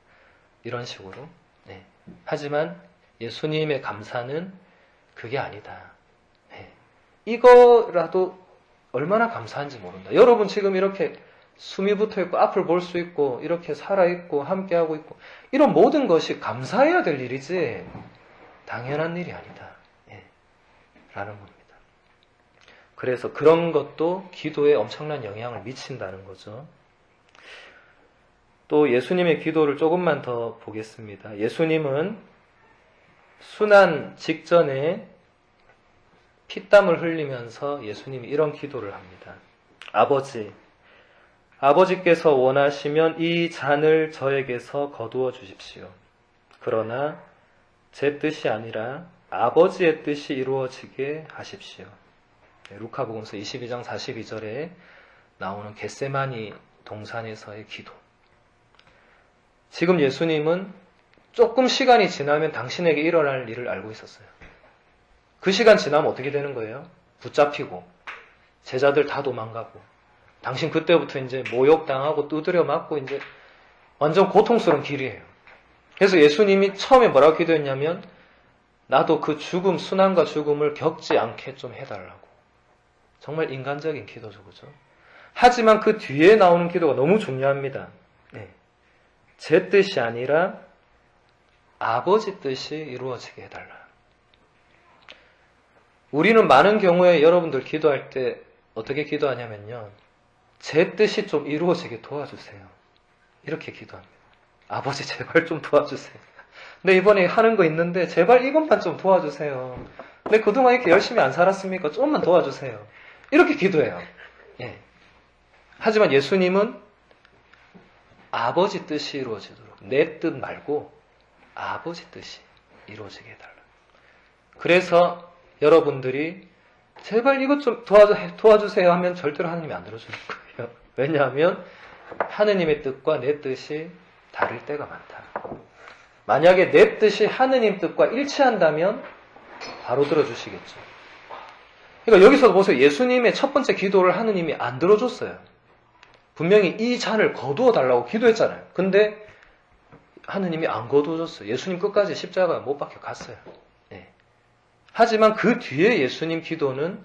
이런 식으로. 네. 하지만 예수님의 감사는 그게 아니다. 네. 이거라도 얼마나 감사한지 모른다. 여러분 지금 이렇게 숨이 붙어있고 앞을 볼 수 있고 이렇게 살아있고 함께하고 있고 이런 모든 것이 감사해야 될 일이지 당연한 일이 아니다. 예. 라는 겁니다. 그래서 그런 것도 기도에 엄청난 영향을 미친다는 거죠. 또 예수님의 기도를 조금만 더 보겠습니다. 예수님은 순환 직전에 피땀을 흘리면서 예수님이 이런 기도를 합니다. 아버지께서 원하시면 이 잔을 저에게서 거두어 주십시오. 그러나 제 뜻이 아니라 아버지의 뜻이 이루어지게 하십시오. 루카복음서 22장 42절에 나오는 겟세마니 동산에서의 기도. 지금 예수님은 조금 시간이 지나면 당신에게 일어날 일을 알고 있었어요. 그 시간 지나면 어떻게 되는 거예요? 붙잡히고 제자들 다 도망가고 당신 그때부터 이제 모욕당하고 두드려 맞고 이제 완전 고통스러운 길이에요. 그래서 예수님이 처음에 뭐라고 기도했냐면 나도 그 죽음, 순환과 죽음을 겪지 않게 좀 해달라고. 정말 인간적인 기도죠, 그죠? 하지만 그 뒤에 나오는 기도가 너무 중요합니다. 네. 제 뜻이 아니라 아버지 뜻이 이루어지게 해달라. 우리는 많은 경우에 여러분들 기도할 때 어떻게 기도하냐면요. 제 뜻이 좀 이루어지게 도와주세요. 이렇게 기도합니다. 아버지 제발 좀 도와주세요. 근데 이번에 하는 거 있는데 제발 이것만 좀 도와주세요. 근데 그동안 이렇게 열심히 안 살았습니까? 조금만 도와주세요. 이렇게 기도해요. 예. 하지만 예수님은 아버지 뜻이 이루어지도록, 내 뜻 말고 아버지 뜻이 이루어지게 해달라. 그래서 여러분들이 제발 이것 좀 도와주세요 하면 절대로 하나님이 안 들어주는 거예요. 왜냐하면 하느님의 뜻과 내 뜻이 다를 때가 많다. 만약에 내 뜻이 하느님 뜻과 일치한다면 바로 들어주시겠죠. 그러니까 여기서 보세요. 예수님의 첫 번째 기도를 하느님이 안 들어줬어요. 분명히 이 잔을 거두어 달라고 기도했잖아요. 근데 하느님이 안 거두어줬어요. 예수님 끝까지 십자가 못 박혀 갔어요. 네. 하지만 그 뒤에 예수님 기도는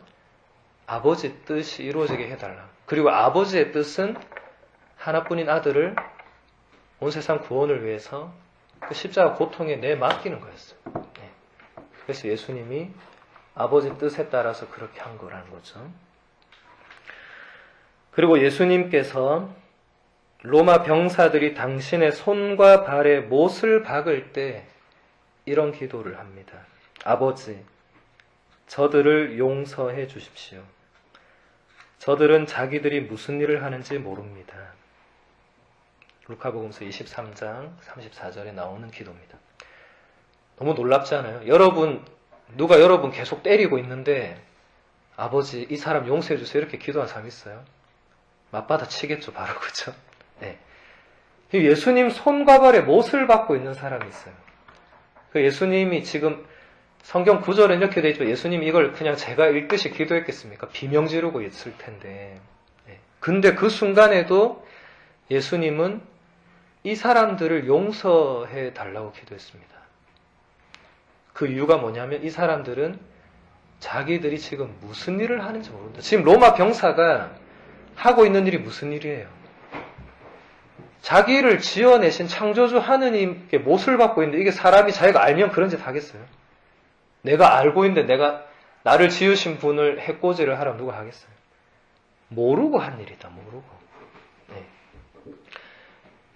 아버지 뜻이 이루어지게 해달라. 그리고 아버지의 뜻은 하나뿐인 아들을 온 세상 구원을 위해서 그 십자가 고통에 내맡기는 거였어요. 네. 그래서 예수님이 아버지 뜻에 따라서 그렇게 한 거라는 거죠. 그리고 예수님께서 로마 병사들이 당신의 손과 발에 못을 박을 때 이런 기도를 합니다. 아버지, 저들을 용서해 주십시오. 저들은 자기들이 무슨 일을 하는지 모릅니다. 루카복음서 23장 34절에 나오는 기도입니다. 너무 놀랍지 않아요? 누가 여러분 계속 때리고 있는데 아버지 이 사람 용서해 주세요 이렇게 기도한 사람 있어요? 맞받아 치겠죠, 바로. 그죠? 네. 예수님 손과 발에 못을 박고 있는 사람이 있어요. 그 예수님이 지금 성경 구절은 이렇게 되어 있죠. 예수님이 이걸 그냥 제가 읽듯이 기도했겠습니까? 비명 지르고 있을 텐데. 네. 근데 그 순간에도 예수님은 이 사람들을 용서해 달라고 기도했습니다. 그 이유가 뭐냐면 이 사람들은 자기들이 지금 무슨 일을 하는지 모른다. 지금 로마 병사가 하고 있는 일이 무슨 일이에요? 자기를 지어내신 창조주 하느님께 못을 받고 있는데 이게 사람이 자기가 알면 그런 짓 하겠어요? 내가 알고 있는데 나를 지으신 분을 해코지를 하라면 누가 하겠어요? 모르고 한 일이다. 모르고. 네.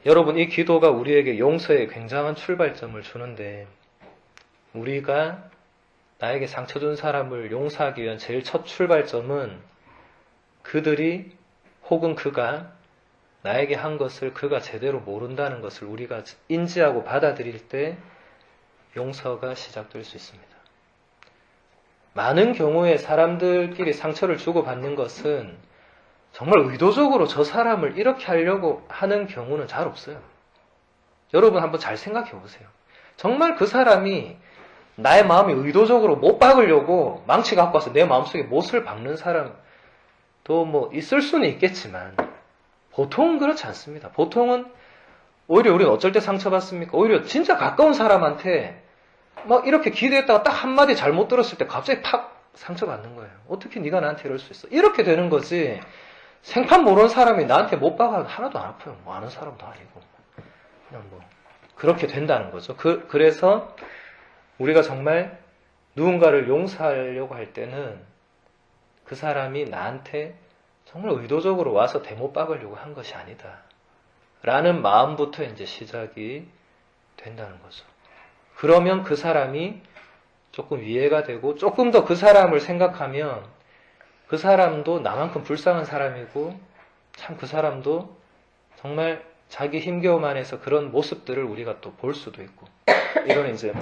여러분 이 기도가 우리에게 용서에 굉장한 출발점을 주는데 우리가 나에게 상처 준 사람을 용서하기 위한 제일 첫 출발점은 그들이 혹은 그가 나에게 한 것을 그가 제대로 모른다는 것을 우리가 인지하고 받아들일 때 용서가 시작될 수 있습니다. 많은 경우에 사람들끼리 상처를 주고받는 것은 정말 의도적으로 저 사람을 이렇게 하려고 하는 경우는 잘 없어요. 여러분 한번 잘 생각해 보세요. 정말 그 사람이 나의 마음이 의도적으로 못 박으려고 망치 갖고 와서 내 마음속에 못을 박는 사람도 뭐 있을 수는 있겠지만 보통은 그렇지 않습니다. 보통은 오히려 우리는 어쩔 때 상처받습니까? 오히려 진짜 가까운 사람한테 막 이렇게 기도했다가 딱 한마디 잘못 들었을 때 갑자기 팍 상처받는 거예요. 어떻게 네가 나한테 이럴 수 있어? 이렇게 되는 거지. 생판 모르는 사람이 나한테 못 박아도 하나도 안 아파요. 뭐 아는 사람도 아니고. 그냥 뭐 그렇게 된다는 거죠. 그래서 우리가 정말 누군가를 용서하려고 할 때는 그 사람이 나한테 정말 의도적으로 와서 대못 박으려고 한 것이 아니다. 라는 마음부터 이제 시작이 된다는 거죠. 그러면 그 사람이 조금 이해가 되고 조금 더 그 사람을 생각하면 그 사람도 나만큼 불쌍한 사람이고 참 그 사람도 정말 자기 힘겨움안에서 그런 모습들을 우리가 또 볼 수도 있고 이건 이제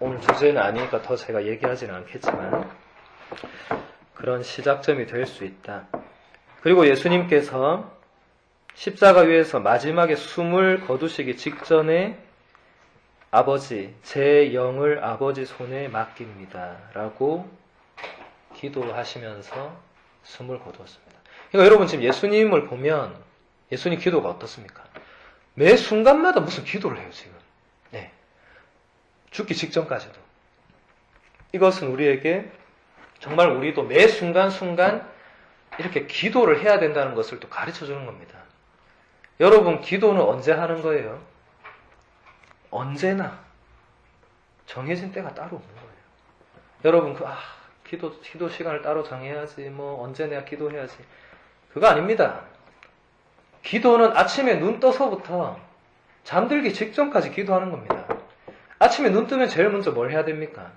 오늘 주제는 아니니까 더 제가 얘기하지는 않겠지만 그런 시작점이 될 수 있다. 그리고 예수님께서 십자가 위에서 마지막에 숨을 거두시기 직전에 아버지, 제 영을 아버지 손에 맡깁니다. 라고 기도하시면서 숨을 거두었습니다. 그러니까 여러분 지금 예수님을 보면 예수님 기도가 어떻습니까? 매 순간마다 무슨 기도를 해요, 지금. 네. 죽기 직전까지도. 이것은 우리에게 정말 우리도 매 순간순간 이렇게 기도를 해야 된다는 것을 또 가르쳐 주는 겁니다. 여러분, 기도는 언제 하는 거예요? 언제나 정해진 때가 따로 없는 거예요. 여러분, 기도 시간을 따로 정해야지, 언제 내가 기도해야지. 그거 아닙니다. 기도는 아침에 눈 떠서부터 잠들기 직전까지 기도하는 겁니다. 아침에 눈 뜨면 제일 먼저 뭘 해야 됩니까?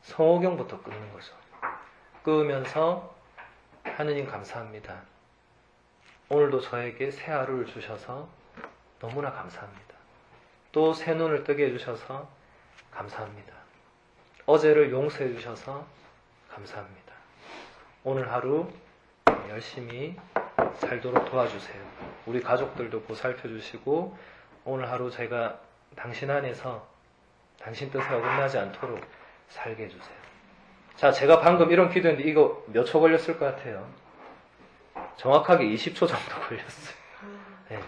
성호경부터 끊는 거죠. 끊으면서 하느님 감사합니다. 오늘도 저에게 새 하루를 주셔서 너무나 감사합니다. 또 새 눈을 뜨게 해주셔서 감사합니다. 어제를 용서해 주셔서 감사합니다. 오늘 하루 열심히 살도록 도와주세요. 우리 가족들도 보살펴 주시고 오늘 하루 제가 당신 안에서 당신 뜻에 어긋나지 않도록 살게 해주세요. 자, 제가 방금 이런 기도했는데 이거 몇 초 걸렸을 것 같아요? 정확하게 20초 정도 걸렸어요. 네.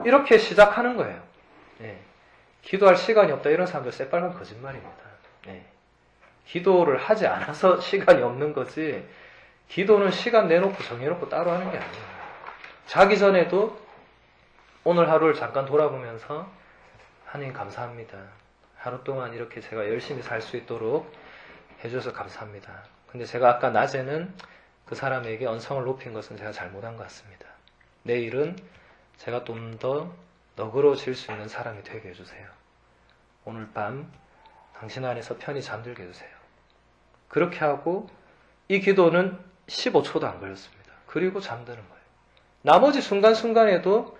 이렇게 시작하는 거예요. 네. 기도할 시간이 없다 이런 사람들 새빨간 거짓말입니다. 네. 기도를 하지 않아서 시간이 없는 거지 기도는 시간 내놓고 정해놓고 따로 하는 게 아니에요. 자기 전에도 오늘 하루를 잠깐 돌아보면서 하나님 감사합니다. 하루 동안 이렇게 제가 열심히 살 수 있도록 해주셔서 감사합니다. 근데 제가 아까 낮에는 그 사람에게 언성을 높인 것은 제가 잘못한 것 같습니다. 내일은 제가 좀 더 너그러워질 수 있는 사람이 되게 해주세요. 오늘 밤 당신 안에서 편히 잠들게 해주세요. 그렇게 하고 이 기도는 15초도 안 걸렸습니다. 그리고 잠드는 거예요. 나머지 순간순간에도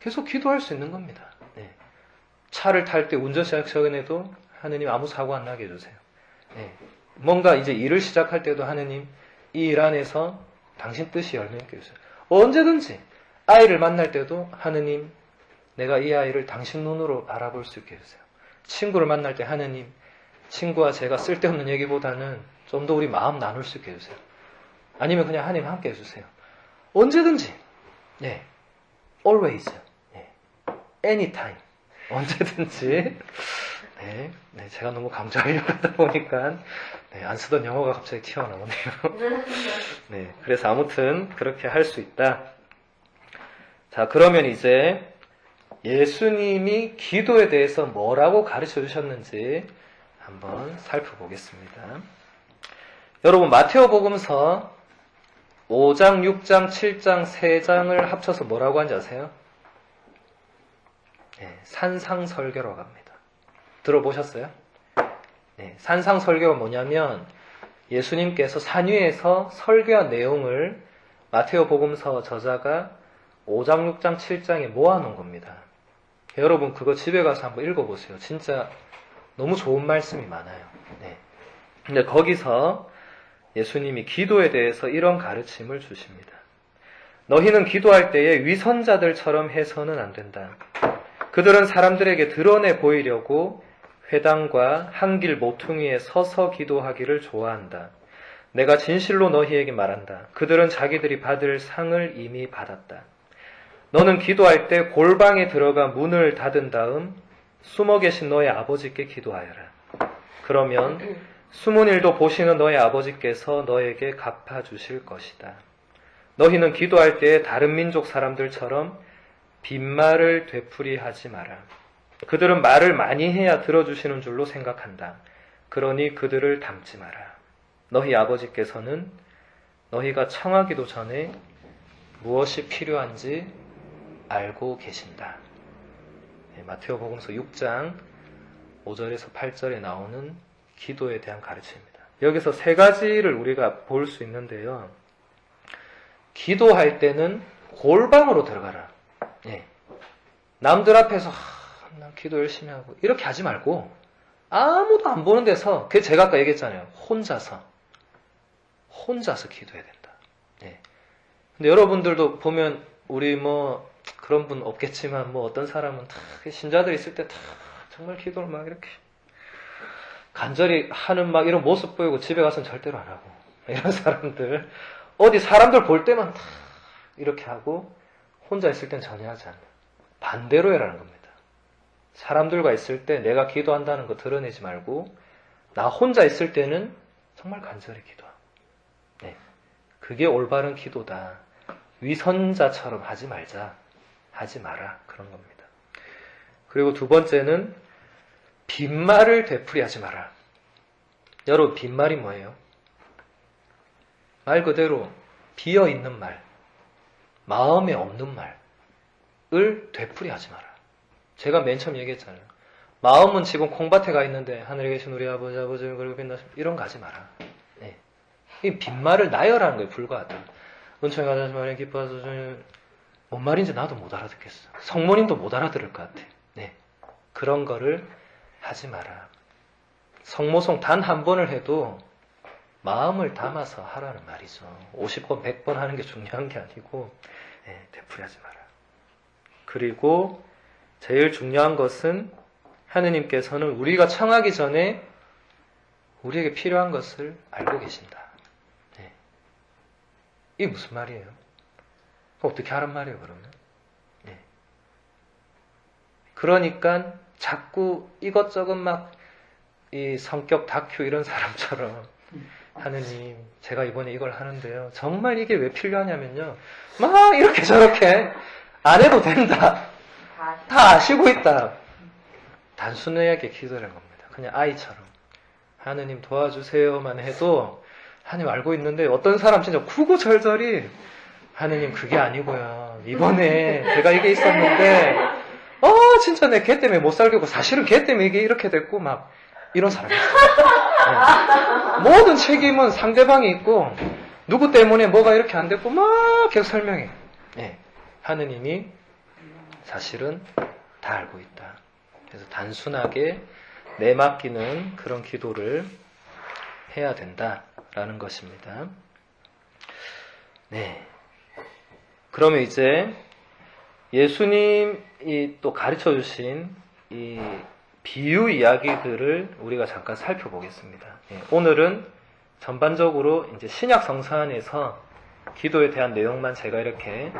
계속 기도할 수 있는 겁니다. 네. 차를 탈 때 운전 시작 전에도 하느님 아무 사고 안 나게 해주세요. 네. 뭔가 이제 일을 시작할 때도 하느님 이 일 안에서 당신 뜻이 열매있게 해주세요. 언제든지 아이를 만날 때도 하느님 내가 이 아이를 당신 눈으로 바라볼 수 있게 해주세요. 친구를 만날 때 하느님 친구와 제가 쓸데없는 얘기보다는 좀 더 우리 마음 나눌 수 있게 해주세요. 아니면 그냥 하느님 함께 해주세요. 언제든지 네. always 네. anytime 언제든지 네. 네. 제가 너무 강조하려고 하다 보니까 네. 안 쓰던 영어가 갑자기 튀어나오네요. 네. 그래서 아무튼 그렇게 할 수 있다. 자, 그러면 이제 예수님이 기도에 대해서 뭐라고 가르쳐 주셨는지 한번 살펴보겠습니다. 여러분 마테오 복음서 5장, 6장, 7장, 3장을 합쳐서 뭐라고 하는지 아세요? 네, 산상설교라고 합니다. 들어보셨어요? 네, 산상설교가 뭐냐면 예수님께서 산 위에서 설교한 내용을 마테오 복음서 저자가 5장, 6장, 7장에 모아놓은 겁니다. 여러분 그거 집에 가서 한번 읽어보세요. 진짜 너무 좋은 말씀이 많아요. 네. 근데 거기서 예수님이 기도에 대해서 이런 가르침을 주십니다. 너희는 기도할 때에 위선자들처럼 해서는 안 된다. 그들은 사람들에게 드러내 보이려고 회당과 한길 모퉁이에 서서 기도하기를 좋아한다. 내가 진실로 너희에게 말한다. 그들은 자기들이 받을 상을 이미 받았다. 너는 기도할 때 골방에 들어가 문을 닫은 다음 숨어 계신 너의 아버지께 기도하여라. 그러면 숨은 일도 보시는 너의 아버지께서 너에게 갚아주실 것이다. 너희는 기도할 때 다른 민족 사람들처럼 빈말을 되풀이하지 마라. 그들은 말을 많이 해야 들어주시는 줄로 생각한다. 그러니 그들을 닮지 마라. 너희 아버지께서는 너희가 청하기도 전에 무엇이 필요한지 알고 계신다. 네, 마테오 복음서 6장 5절에서 8절에 나오는 기도에 대한 가르침입니다. 여기서 세 가지를 우리가 볼 수 있는데요. 기도할 때는 골방으로 들어가라. 네. 남들 앞에서 난 기도 열심히 하고 이렇게 하지 말고 아무도 안 보는 데서 그게 제가 아까 얘기했잖아요. 혼자서 기도해야 된다. 네. 근데 여러분들도 보면 우리 뭐 그런 분 없겠지만 뭐 어떤 사람은 다 신자들 있을 때 다 정말 기도를 막 이렇게 간절히 하는 막 이런 모습 보이고 집에 가서는 절대로 안 하고 이런 사람들 어디 사람들 볼 때만 다 이렇게 하고 혼자 있을 땐 전혀 하지 않는다. 반대로 해라는 겁니다. 사람들과 있을 때 내가 기도한다는 거 드러내지 말고 나 혼자 있을 때는 정말 간절히 기도하고 네. 그게 올바른 기도다. 위선자처럼 하지 말자. 하지 마라. 그런 겁니다. 그리고 두 번째는 빈말을 되풀이하지 마라. 여러분 빈말이 뭐예요? 말 그대로 비어있는 말, 마음에 없는 말을 되풀이하지 마라. 제가 맨 처음 얘기했잖아요. 마음은 지금 콩밭에 가 있는데 하늘에 계신 우리 아버지 그리고 빛나 이런 거 하지 마라. 네. 이 빈말을 나열하는 거에 불과하다. 은총이 가자지 말에 기뻐하소 뭔 말인지 나도 못 알아듣겠어. 성모님도 못 알아들을 것 같아. 네. 그런 거를 하지 마라. 성모송 단 한 번을 해도 마음을 담아서 하라는 말이죠. 50번, 100번 하는 게 중요한 게 아니고 네, 되풀이하지 마라. 그리고 제일 중요한 것은 하느님께서는 우리가 청하기 전에 우리에게 필요한 것을 알고 계신다. 네. 이게 무슨 말이에요? 어떻게 하란 말이에요, 그러면? 네. 그러니까 자꾸 이것저것 막 이 성격 다큐 이런 사람처럼 하느님, 제가 이번에 이걸 하는데요. 정말 이게 왜 필요하냐면요. 막 이렇게 저렇게 안 해도 된다. 다 아시고 있다. 단순하게 기도하는 겁니다. 그냥 아이처럼. 하느님 도와주세요만 해도 하느님 알고 있는데 어떤 사람 진짜 구구절절히 하느님 그게 아니고요. 이번에 제가 이게 있었는데 진짜 내 걔 때문에 못 살겠고 사실은 걔 때문에 이게 이렇게 됐고 막 이런 사람이 있어요. 네. 모든 책임은 상대방이 있고 누구 때문에 뭐가 이렇게 안 됐고 막 계속 설명해. 네. 하느님이 사실은 다 알고 있다. 그래서 단순하게 내맡기는 그런 기도를 해야 된다라는 것입니다. 네. 그러면 이제 예수님이 또 가르쳐 주신 이 비유 이야기들을 우리가 잠깐 살펴보겠습니다. 예, 오늘은 전반적으로 이제 신약 성서 안에서 기도에 대한 내용만 제가 이렇게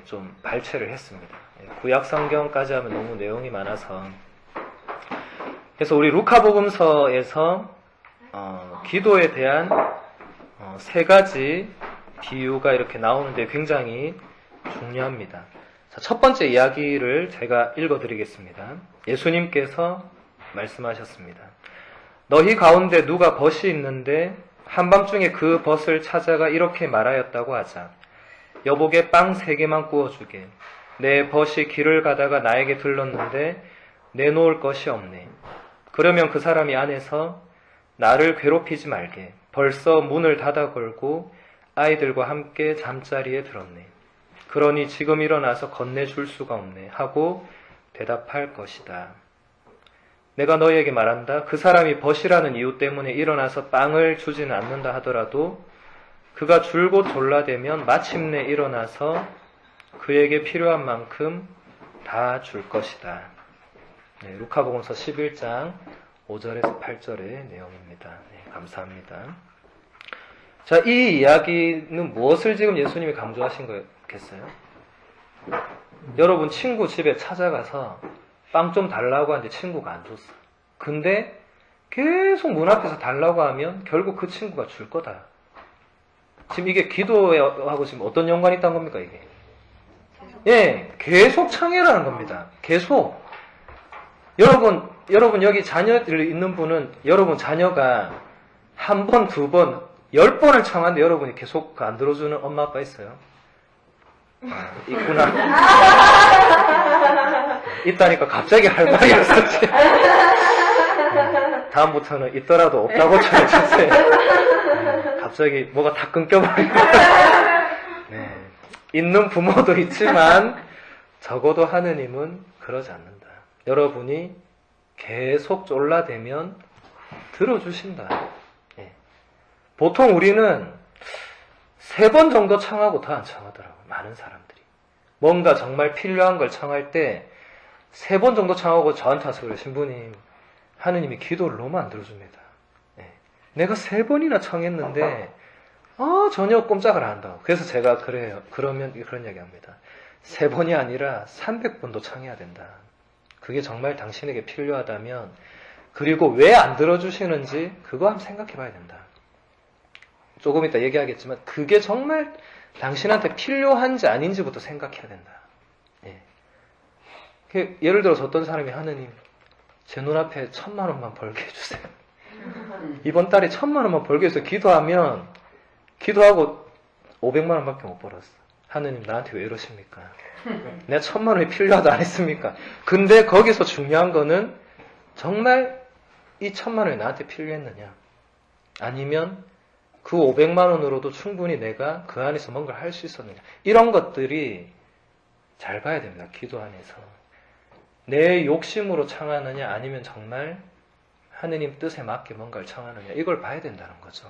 좀 발췌를 했습니다. 예, 구약 성경까지 하면 너무 내용이 많아서 그래서 우리 루카복음서에서 기도에 대한 세 가지 비유가 이렇게 나오는데 굉장히 중요합니다. 자, 첫 번째 이야기를 제가 읽어드리겠습니다. 예수님께서 말씀하셨습니다. 너희 가운데 누가 벗이 있는데 한밤중에 그 벗을 찾아가 이렇게 말하였다고 하자. 여보게 빵 3개만 구워주게. 내 벗이 길을 가다가 나에게 들렀는데 내놓을 것이 없네. 그러면 그 사람이 안에서 나를 괴롭히지 말게. 벌써 문을 닫아 걸고 아이들과 함께 잠자리에 들었네. 그러니 지금 일어나서 건네줄 수가 없네 하고 대답할 것이다. 내가 너희에게 말한다. 그 사람이 벗이라는 이유 때문에 일어나서 빵을 주지는 않는다 하더라도 그가 줄곧 졸라대면 마침내 일어나서 그에게 필요한 만큼 다 줄 것이다. 네, 루카복음서 11장 5절에서 8절의 내용입니다. 네, 감사합니다. 자, 이 이야기는 무엇을 지금 예수님이 강조하신 거겠어요? 여러분 친구 집에 찾아가서 빵 좀 달라고 하는데 친구가 안 줬어. 근데 계속 문 앞에서 달라고 하면 결국 그 친구가 줄 거다. 지금 이게 기도하고 지금 어떤 연관이 있다는 겁니까, 이게? 예, 계속 청해라는 겁니다. 계속. 여러분 여기 자녀들 있는 분은 여러분 자녀가 한 번, 두 번, 10번을 청하는데 여러분이 계속 안 들어주는 엄마 아빠 있어요? 아, 있구나. 있다니까 갑자기 할 말이 없었지. 다음부터는 있더라도 없다고 쳐주세요. 갑자기 뭐가 다 끊겨버리고. 네. 있는 부모도 있지만 적어도 하느님은 그러지 않는다. 여러분이 계속 쫄라대면 들어주신다. 네. 보통 우리는 3번 정도 청하고 더 안 청하더라고요. 많은 사람들이. 뭔가 정말 필요한 걸 청할 때 3번 정도 청하고 저한테 와서 그래요. 신부님, 하느님이 기도를 너무 안 들어줍니다. 네. 내가 3번이나 청했는데 전혀 꼼짝을 안 한다고. 그래서 제가 그러면 그런 얘기 합니다. 3번이 아니라 300번도 청해야 된다. 그게 정말 당신에게 필요하다면, 그리고 왜 안 들어주시는지 그거 한번 생각해 봐야 된다. 조금 이따 얘기하겠지만 그게 정말 당신한테 필요한지 아닌지부터 생각해야 된다. 예. 예를 들어서 어떤 사람이 하느님, 제 눈앞에 1000만 원만 벌게 해주세요. 이번 달에 1000만 원만 벌게 해서 기도하고 500만 원밖에 못 벌었어. 하느님 나한테 왜 이러십니까? 내가 1,000만 원이 필요하다 안 했습니까? 근데 거기서 중요한 거는 정말 이 1,000만 원이 나한테 필요했느냐? 아니면 그 500만 원으로도 충분히 내가 그 안에서 뭔가를 할 수 있었느냐? 이런 것들이 잘 봐야 됩니다. 기도 안에서. 내 욕심으로 청하느냐 아니면 정말 하느님 뜻에 맞게 뭔가를 청하느냐 이걸 봐야 된다는 거죠.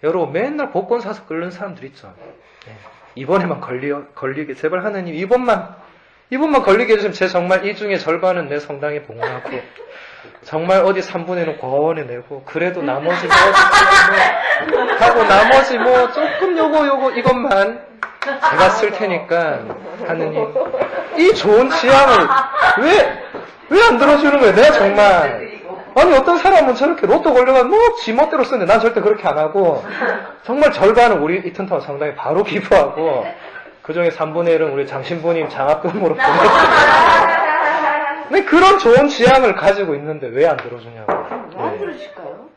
여러분 맨날 복권 사서 끓는 사람들 있죠. 네. 이번에만 걸리게 제발 하느님 이번만 걸리게 해주시면 제 정말 이 중에 절반은 내 성당에 봉헌하고 정말 어디 3분의 1은 과원에 내고 그래도 나머지 뭐 하고 나머지 뭐 조금 요거 이것만 제가 쓸 테니까 하느님 이 좋은 지향을 왜 안 들어주는 거예요? 내가 정말 아니 어떤 사람은 저렇게 로또 걸려가면 뭐 지멋대로 쓰는데 난 절대 그렇게 안 하고 정말 절반은 우리 이튼타운 성당에 바로 기부하고 그중에 3분의 1은 우리 장신부님 장학금으로 보내주고 근데 그런 좋은 지향을 가지고 있는데 왜 안 들어주냐고. 왜 안 들어줄까요?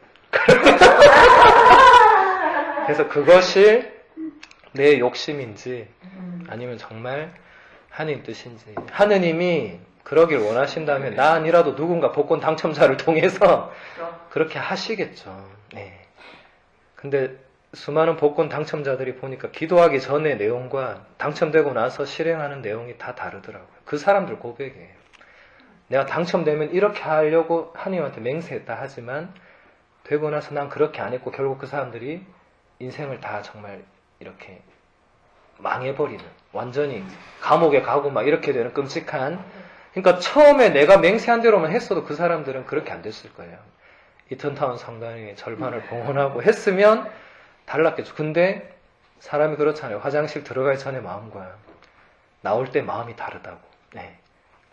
그래서 그것이 내 욕심인지 아니면 정말 하느님 뜻인지 하느님이 그러길 원하신다면 나 아니라도 누군가 복권 당첨자를 통해서 그렇게 하시겠죠. 네. 근데 수많은 복권 당첨자들이 보니까 기도하기 전의 내용과 당첨되고 나서 실행하는 내용이 다 다르더라고요. 그 사람들 고백이에요. 내가 당첨되면 이렇게 하려고 하느님한테 맹세했다 하지만 되고 나서 난 그렇게 안 했고 결국 그 사람들이 인생을 다 정말 이렇게 망해버리는 완전히 감옥에 가고 막 이렇게 되는 끔찍한 그러니까 처음에 내가 맹세한 대로만 했어도 그 사람들은 그렇게 안 됐을 거예요. 이턴타운 성당의 절반을 봉헌하고 했으면 달랐겠죠. 근데 사람이 그렇잖아요. 화장실 들어가기 전에 마음과 나올 때 마음이 다르다고. 네.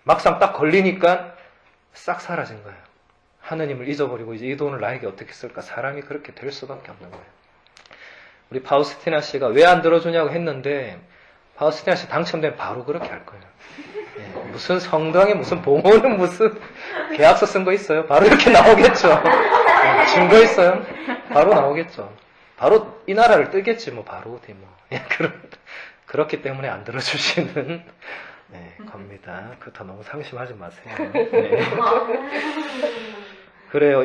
막상 딱 걸리니까 싹 사라진 거예요. 하느님을 잊어버리고 이제 이 돈을 나에게 어떻게 쓸까? 사람이 그렇게 될 수밖에 없는 거예요. 우리 파우스티나 씨가 왜 안 들어주냐고 했는데 파우스티나 씨 당첨되면 바로 그렇게 할 거예요. 네. 무슨 성당에 무슨 봉헌은 무슨 계약서 쓴 거 있어요? 바로 이렇게 나오겠죠. 네. 증거 있어요? 바로 나오겠죠. 바로 이 나라를 뜨겠지 뭐 바로 어디 뭐 그렇기 때문에 안 들어주시는 네, 겁니다. 그렇다 너무 상심하지 마세요. 네. 그래요.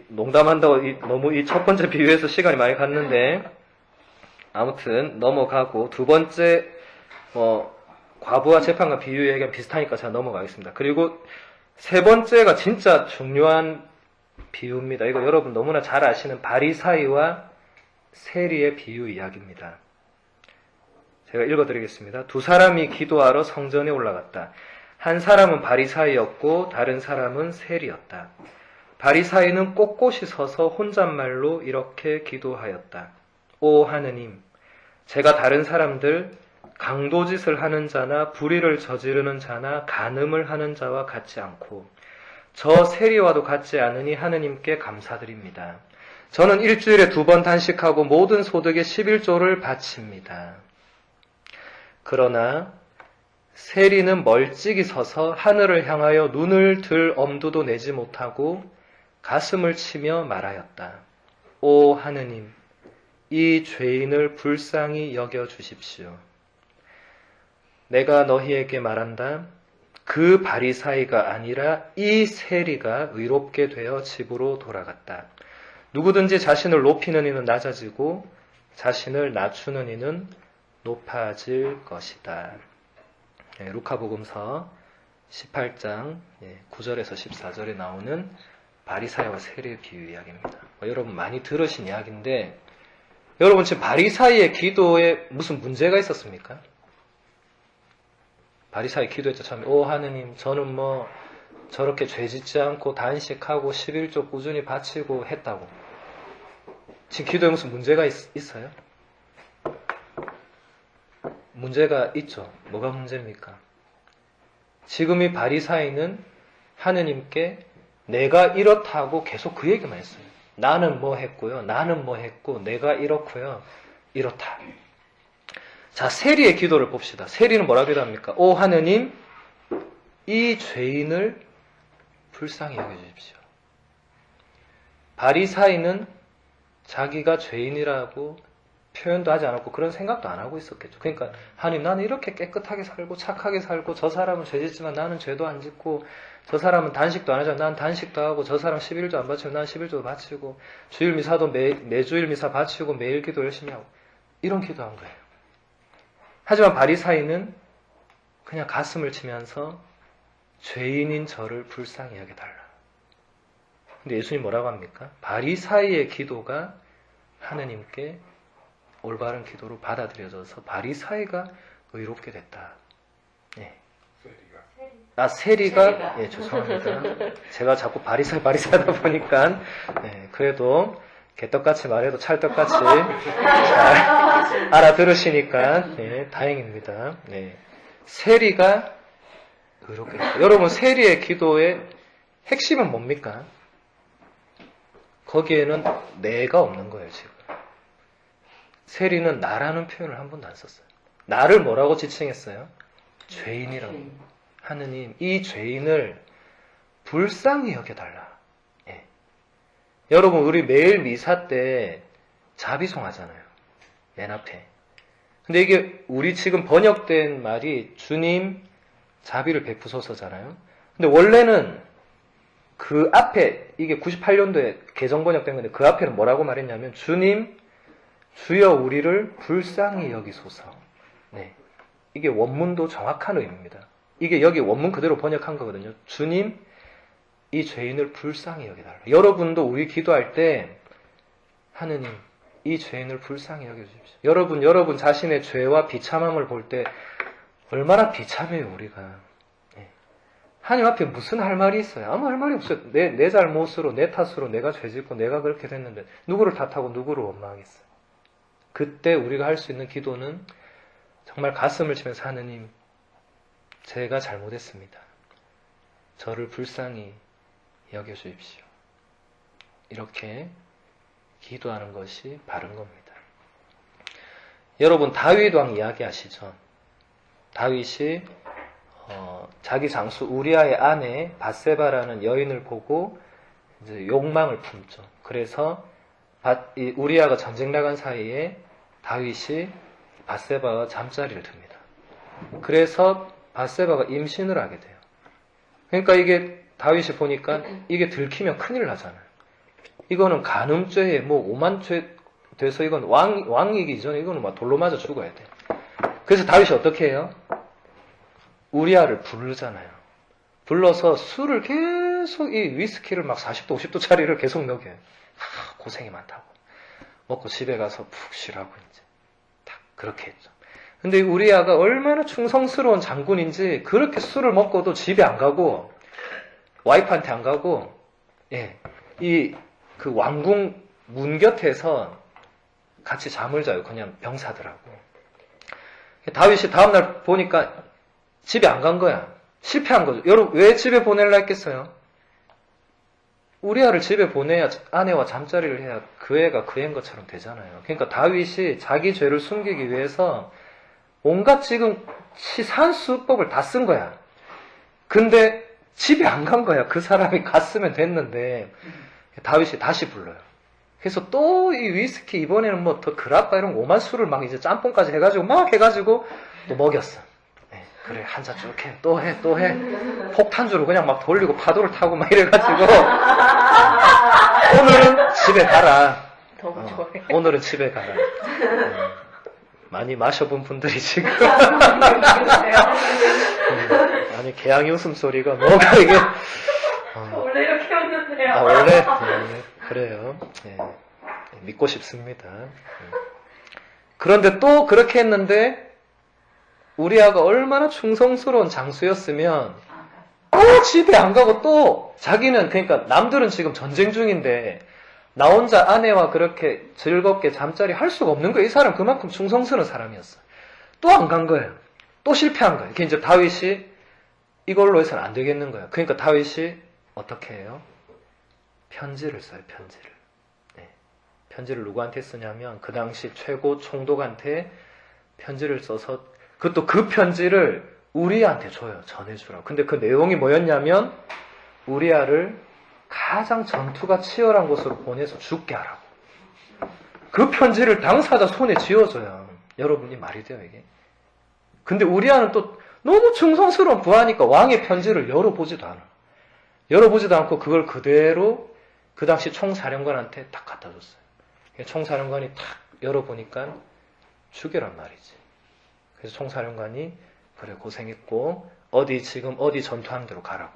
농담한다고 너무 이 첫 번째 비유에서 시간이 많이 갔는데 아무튼 넘어가고 두 번째 과부와 재판과 비유 얘기가 비슷하니까 제가 넘어가겠습니다. 그리고 세 번째가 진짜 중요한 비유입니다. 이거 여러분 너무나 잘 아시는 바리사이와 세리의 비유 이야기입니다. 제가 읽어드리겠습니다. 두 사람이 기도하러 성전에 올라갔다. 한 사람은 바리사이였고 다른 사람은 세리였다. 바리사이는 꼿꼿이 서서 혼잣말로 이렇게 기도하였다. 오 하느님, 제가 다른 사람들 강도짓을 하는 자나 불의를 저지르는 자나 간음을 하는 자와 같지 않고 저 세리와도 같지 않으니 하느님께 감사드립니다. 저는 일주일에 2번 단식하고 모든 소득의 11조를 바칩니다. 그러나 세리는 멀찍이 서서 하늘을 향하여 눈을 들 엄두도 내지 못하고 가슴을 치며 말하였다. 오 하느님, 이 죄인을 불쌍히 여겨 주십시오. 내가 너희에게 말한다. 그 바리사이가 아니라 이 세리가 의롭게 되어 집으로 돌아갔다. 누구든지 자신을 높이는 이는 낮아지고 자신을 낮추는 이는 높아질 것이다. 네, 루카복음서 18장 9절에서 14절에 나오는 바리사이와 세리의 비유 이야기입니다. 여러분 많이 들으신 이야기인데 여러분 지금 바리사이의 기도에 무슨 문제가 있었습니까? 바리사이 기도했죠. 참, 오 하느님, 저는 뭐 저렇게 죄짓지 않고 단식하고 11조 꾸준히 바치고 했다고. 지금 기도에 무슨 문제가 있어요? 문제가 있죠. 뭐가 문제입니까? 지금 이 바리사이는 하느님께 내가 이렇다고 계속 그 얘기만 했어요. 나는 뭐 했고요. 나는 뭐 했고 내가 이렇고요. 이렇다. 자, 세리의 기도를 봅시다. 세리는 뭐라고 기도합니까? 오 하느님, 이 죄인을 불쌍히 여겨주십시오. 바리사이는 자기가 죄인이라고 표현도 하지 않았고 그런 생각도 안 하고 있었겠죠. 그러니까 하나님, 나는 이렇게 깨끗하게 살고 착하게 살고, 저 사람은 죄 짓지만 나는 죄도 안 짓고, 저 사람은 단식도 안 하잖아. 난 단식도 하고, 저 사람 11조 안 바치고 난 11조 바치고, 주일 미사도 매주일 미사 바치고 매일 기도 열심히 하고, 이런 기도한 거예요. 하지만 바리사이는 그냥 가슴을 치면서 죄인인 저를 불쌍히 여겨달라. 근데 예수님 뭐라고 합니까? 바리사이의 기도가 하느님께 올바른 기도로 받아들여져서 바리사이가 의롭게 됐다. 네. 세리가, 예, 죄송합니다. 제가 자꾸 바리사이 하다 보니까, 네, 그래도 개떡같이 말해도 찰떡같이 잘 알아들으시니까, 네, 다행입니다. 네. 세리가 의롭게 됐다. 여러분, 세리의 기도의 핵심은 뭡니까? 거기에는 내가 없는 거예요, 지금. 세리는 나라는 표현을 한 번도 안 썼어요. 나를 뭐라고 지칭했어요? 죄인이라고. 하느님, 이 죄인을 불쌍히 여겨달라. 예. 여러분, 우리 매일 미사 때 자비송 하잖아요. 맨 앞에. 근데 이게 우리 지금 번역된 말이 주님 자비를 베푸소서잖아요. 근데 원래는 그 앞에, 이게 98년도에 개정 번역된 건데 그 앞에는 뭐라고 말했냐면 주님, 주여 우리를 불쌍히 여기소서. 네. 이게 원문도 정확한 의미입니다. 이게 여기 원문 그대로 번역한 거거든요. 주님, 이 죄인을 불쌍히 여기달라. 여러분도 우리 기도할 때 하느님, 이 죄인을 불쌍히 여겨주십시오. 여러분 자신의 죄와 비참함을 볼 때 얼마나 비참해요, 우리가. 네. 하나님 앞에 무슨 할 말이 있어요? 아무 할 말이 없어요. 내 잘못으로, 내 탓으로 내가 죄짓고 내가 그렇게 됐는데 누구를 탓하고 누구를 원망하겠어요? 그때 우리가 할 수 있는 기도는 정말 가슴을 치면서 하느님, 제가 잘못했습니다. 저를 불쌍히 여겨주십시오. 이렇게 기도하는 것이 바른 겁니다. 여러분, 다윗 왕 이야기하시죠? 다윗이 자기 장수 우리아의 아내 밧세바라는 여인을 보고 이제 욕망을 품죠. 그래서 우리아가 전쟁 나간 사이에 다윗이 밧세바와 잠자리를 듭니다. 그래서 밧세바가 임신을 하게 돼요. 그러니까 이게 다윗이 보니까 이게 들키면 큰일 나잖아요. 이거는 간음죄에 오만죄 돼서 이건 왕이기 전에 이거는 막 돌로 맞아 죽어야 돼. 그래서 다윗이 어떻게 해요? 우리아를 부르잖아요. 불러서 술을 계속 이 위스키를 막 40도 50도짜리를 계속 먹여요. 고생이 많다고. 먹고 집에 가서 푹 쉬라고 이제 딱 그렇게 했죠. 근데 우리아가 얼마나 충성스러운 장군인지 그렇게 술을 먹고도 집에 안 가고 와이프한테 안 가고 그 왕궁 문 곁에서 같이 잠을 자요. 그냥 병사들하고. 다윗이 다음날 보니까 집에 안 간 거야. 실패한 거죠. 여러분 왜 집에 보내려 했겠어요? 우리아를 집에 보내야 아내와 잠자리를 해야 그 애가 그 애인 것처럼 되잖아요. 그러니까 다윗이 자기 죄를 숨기기 위해서 온갖 지금 치산수법을 다 쓴 거야. 근데 집에 안 간 거야. 그 사람이 갔으면 됐는데 다윗이 다시 불러요. 그래서 또 이 위스키 이번에는 더 그라빠 이런 오만 술을 막 이제 짬뽕까지 해가지고 또 먹였어. 네, 그래 한 잔 쭉 해. 또 해. 폭탄주로 그냥 막 돌리고 파도를 타고 막 이래가지고 오늘은 집에 가라. 너무 좋아해. 오늘은 집에 가라. 많이 마셔본 분들이 지금 아니 개양이 웃음소리가 뭐가 이게 원래 이렇게 웃는데요. 원래 그래요. 믿고 싶습니다. 그런데 또 그렇게 했는데 우리아가 얼마나 충성스러운 장수였으면 또 집에 안 가고 또 자기는 그러니까 남들은 지금 전쟁 중인데 나 혼자 아내와 그렇게 즐겁게 잠자리 할 수가 없는 거예요. 이 사람 그만큼 충성스러운 사람이었어요. 또 안 간 거예요. 또 실패한 거예요. 이제 다윗이 이걸로 해서는 안 되겠는 거예요. 그러니까 다윗이 어떻게 해요? 편지를 써요. 편지를. 편지를 누구한테 쓰냐면 그 당시 최고 총독한테 편지를 써서 그것도 그 편지를 우리아한테 줘요. 전해주라고. 근데 그 내용이 뭐였냐면 우리아를 가장 전투가 치열한 곳으로 보내서 죽게 하라고. 그 편지를 당사자 손에 쥐어줘야 여러분이 말이 돼요, 이게. 근데 우리아는 또 너무 충성스러운 부하니까 왕의 편지를 열어보지도 않아. 열어보지도 않고 그걸 그대로 그 당시 총사령관한테 딱 갖다 줬어요. 총사령관이 탁 열어보니까 죽여란 말이지. 그래서 총사령관이 그래 고생했고 지금 어디 전투하는 대로 가라고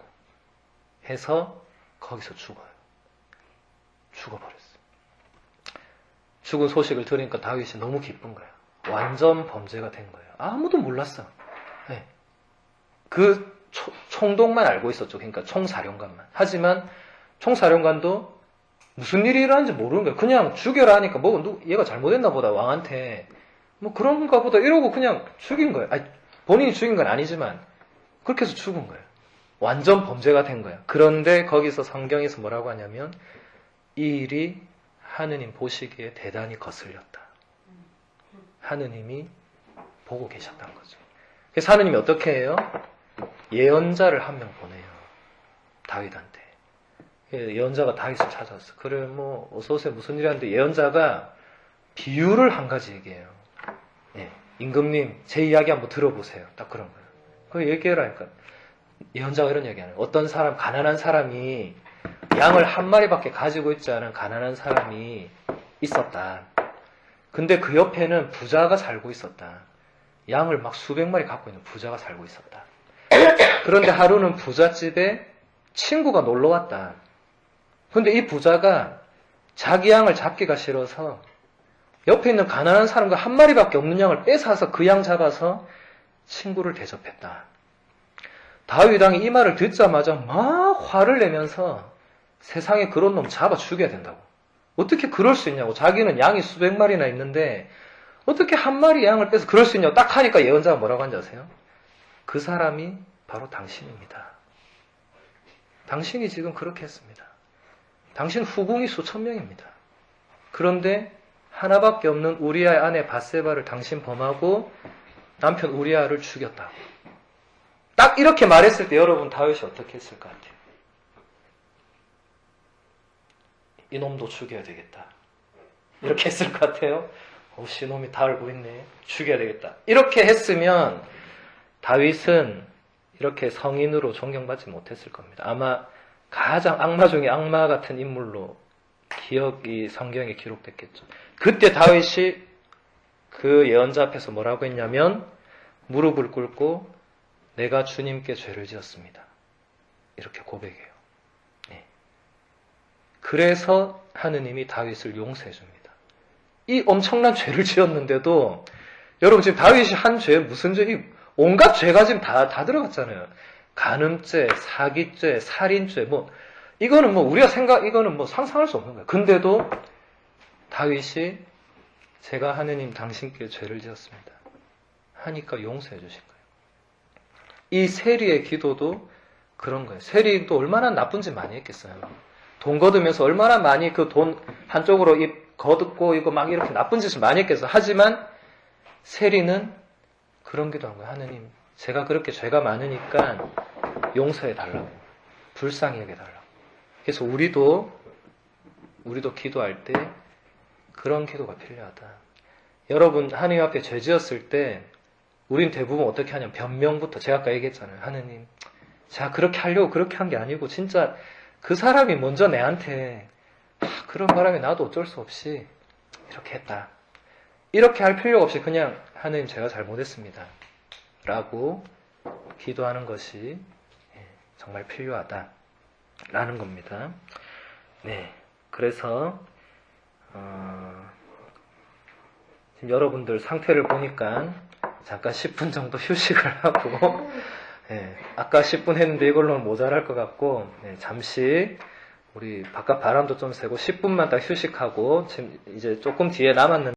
해서 거기서 죽어요. 죽어버렸어요. 죽은 소식을 들으니까 다윗이 너무 기쁜 거예요. 완전 범죄가 된 거예요. 아무도 몰랐어. 네. 그 총독만 알고 있었죠. 그러니까 총사령관만. 하지만 총사령관도 무슨 일이 일어나는지 모르는 거예요. 그냥 죽여라 하니까 얘가 잘못했나 보다 왕한테 뭐 그런가 보다 이러고 그냥 죽인 거예요. 아니, 본인이 죽인 건 아니지만 그렇게 해서 죽은 거예요. 완전 범죄가 된 거예요. 그런데 거기서 성경에서 뭐라고 하냐면 이 일이 하느님 보시기에 대단히 거슬렸다. 하느님이 보고 계셨다는 거죠. 그래서 하느님이 어떻게 해요? 예언자를 한 명 보내요. 다윗한테. 예언자가 다윗을 찾아왔어. 그래 뭐 어서오세요 무슨 일이 하는데 예언자가 비유를 한 가지 얘기해요. 예, 임금님 제 이야기 한번 들어보세요. 딱 그런 거예요. 그걸 얘기해라니까. 예언자가 이런 얘기하는 거예요. 어떤 사람 가난한 사람이 양을 한 마리밖에 가지고 있지 않은 가난한 사람이 있었다. 근데 그 옆에는 부자가 살고 있었다. 양을 막 수백 마리 갖고 있는 부자가 살고 있었다. 그런데 하루는 부잣집에 친구가 놀러 왔다. 근데 이 부자가 자기 양을 잡기가 싫어서 옆에 있는 가난한 사람과 한 마리밖에 없는 양을 뺏어서 그 양 잡아서 친구를 대접했다. 다윗 왕이 이 말을 듣자마자 막 화를 내면서 세상에 그런 놈 잡아 죽여야 된다고. 어떻게 그럴 수 있냐고. 자기는 양이 수백 마리나 있는데 어떻게 한 마리 양을 빼서 그럴 수 있냐고 딱 하니까 예언자가 뭐라고 하는지 아세요? 그 사람이 바로 당신입니다. 당신이 지금 그렇게 했습니다. 당신 후궁이 수천 명입니다. 그런데 하나밖에 없는 우리아의 아내 밧세바를 당신 범하고 남편 우리아를 죽였다고. 딱 이렇게 말했을 때 여러분 다윗이 어떻게 했을 것 같아요? 이놈도 죽여야 되겠다. 이렇게 했을 것 같아요. 이놈이 다 알고 있네. 죽여야 되겠다. 이렇게 했으면 다윗은 이렇게 성인으로 존경받지 못했을 겁니다. 아마 가장 악마 중에 악마 같은 인물로 기억이 성경에 기록됐겠죠. 그때 다윗이 그 예언자 앞에서 뭐라고 했냐면 무릎을 꿇고 내가 주님께 죄를 지었습니다. 이렇게 고백해요. 네. 그래서 하느님이 다윗을 용서해 줍니다. 이 엄청난 죄를 지었는데도 여러분 지금 다윗이 한 죄 무슨 죄? 온갖 죄가 지금 다 들어갔잖아요. 간음죄, 사기죄, 살인죄 이거는 이거는 상상할 수 없는 거예요. 근데도 다윗이 제가 하느님 당신께 죄를 지었습니다. 하니까 용서해 주신 거예요. 이 세리의 기도도 그런 거예요. 세리도 얼마나 나쁜 짓 많이 했겠어요. 돈 거두면서 얼마나 많이 그 돈 한쪽으로 거두고 이거 막 이렇게 나쁜 짓을 많이 했겠어요. 하지만 세리는 그런 기도한 거예요. 하느님, 제가 그렇게 죄가 많으니까 용서해 달라고. 불쌍히 여겨 달라고. 그래서 우리도 기도할 때 그런 기도가 필요하다. 여러분 하느님 앞에 죄 지었을 때 우린 대부분 어떻게 하냐면 변명부터 제가 아까 얘기했잖아요. 하느님, 제가 그렇게 하려고 그렇게 한 게 아니고 진짜 그 사람이 먼저 내한테 그런 바람에 나도 어쩔 수 없이 이렇게 했다. 이렇게 할 필요가 없이 그냥 하느님 제가 잘못했습니다. 라고 기도하는 것이 정말 필요하다. 라는 겁니다. 네. 그래서 지금 여러분들 상태를 보니까 잠깐 10분 정도 휴식을 하고 아까 10분 했는데 이걸로는 모자랄 것 같고 잠시 우리 바깥 바람도 좀 쐬고 10분만 딱 휴식하고 지금 이제 조금 뒤에 남았는데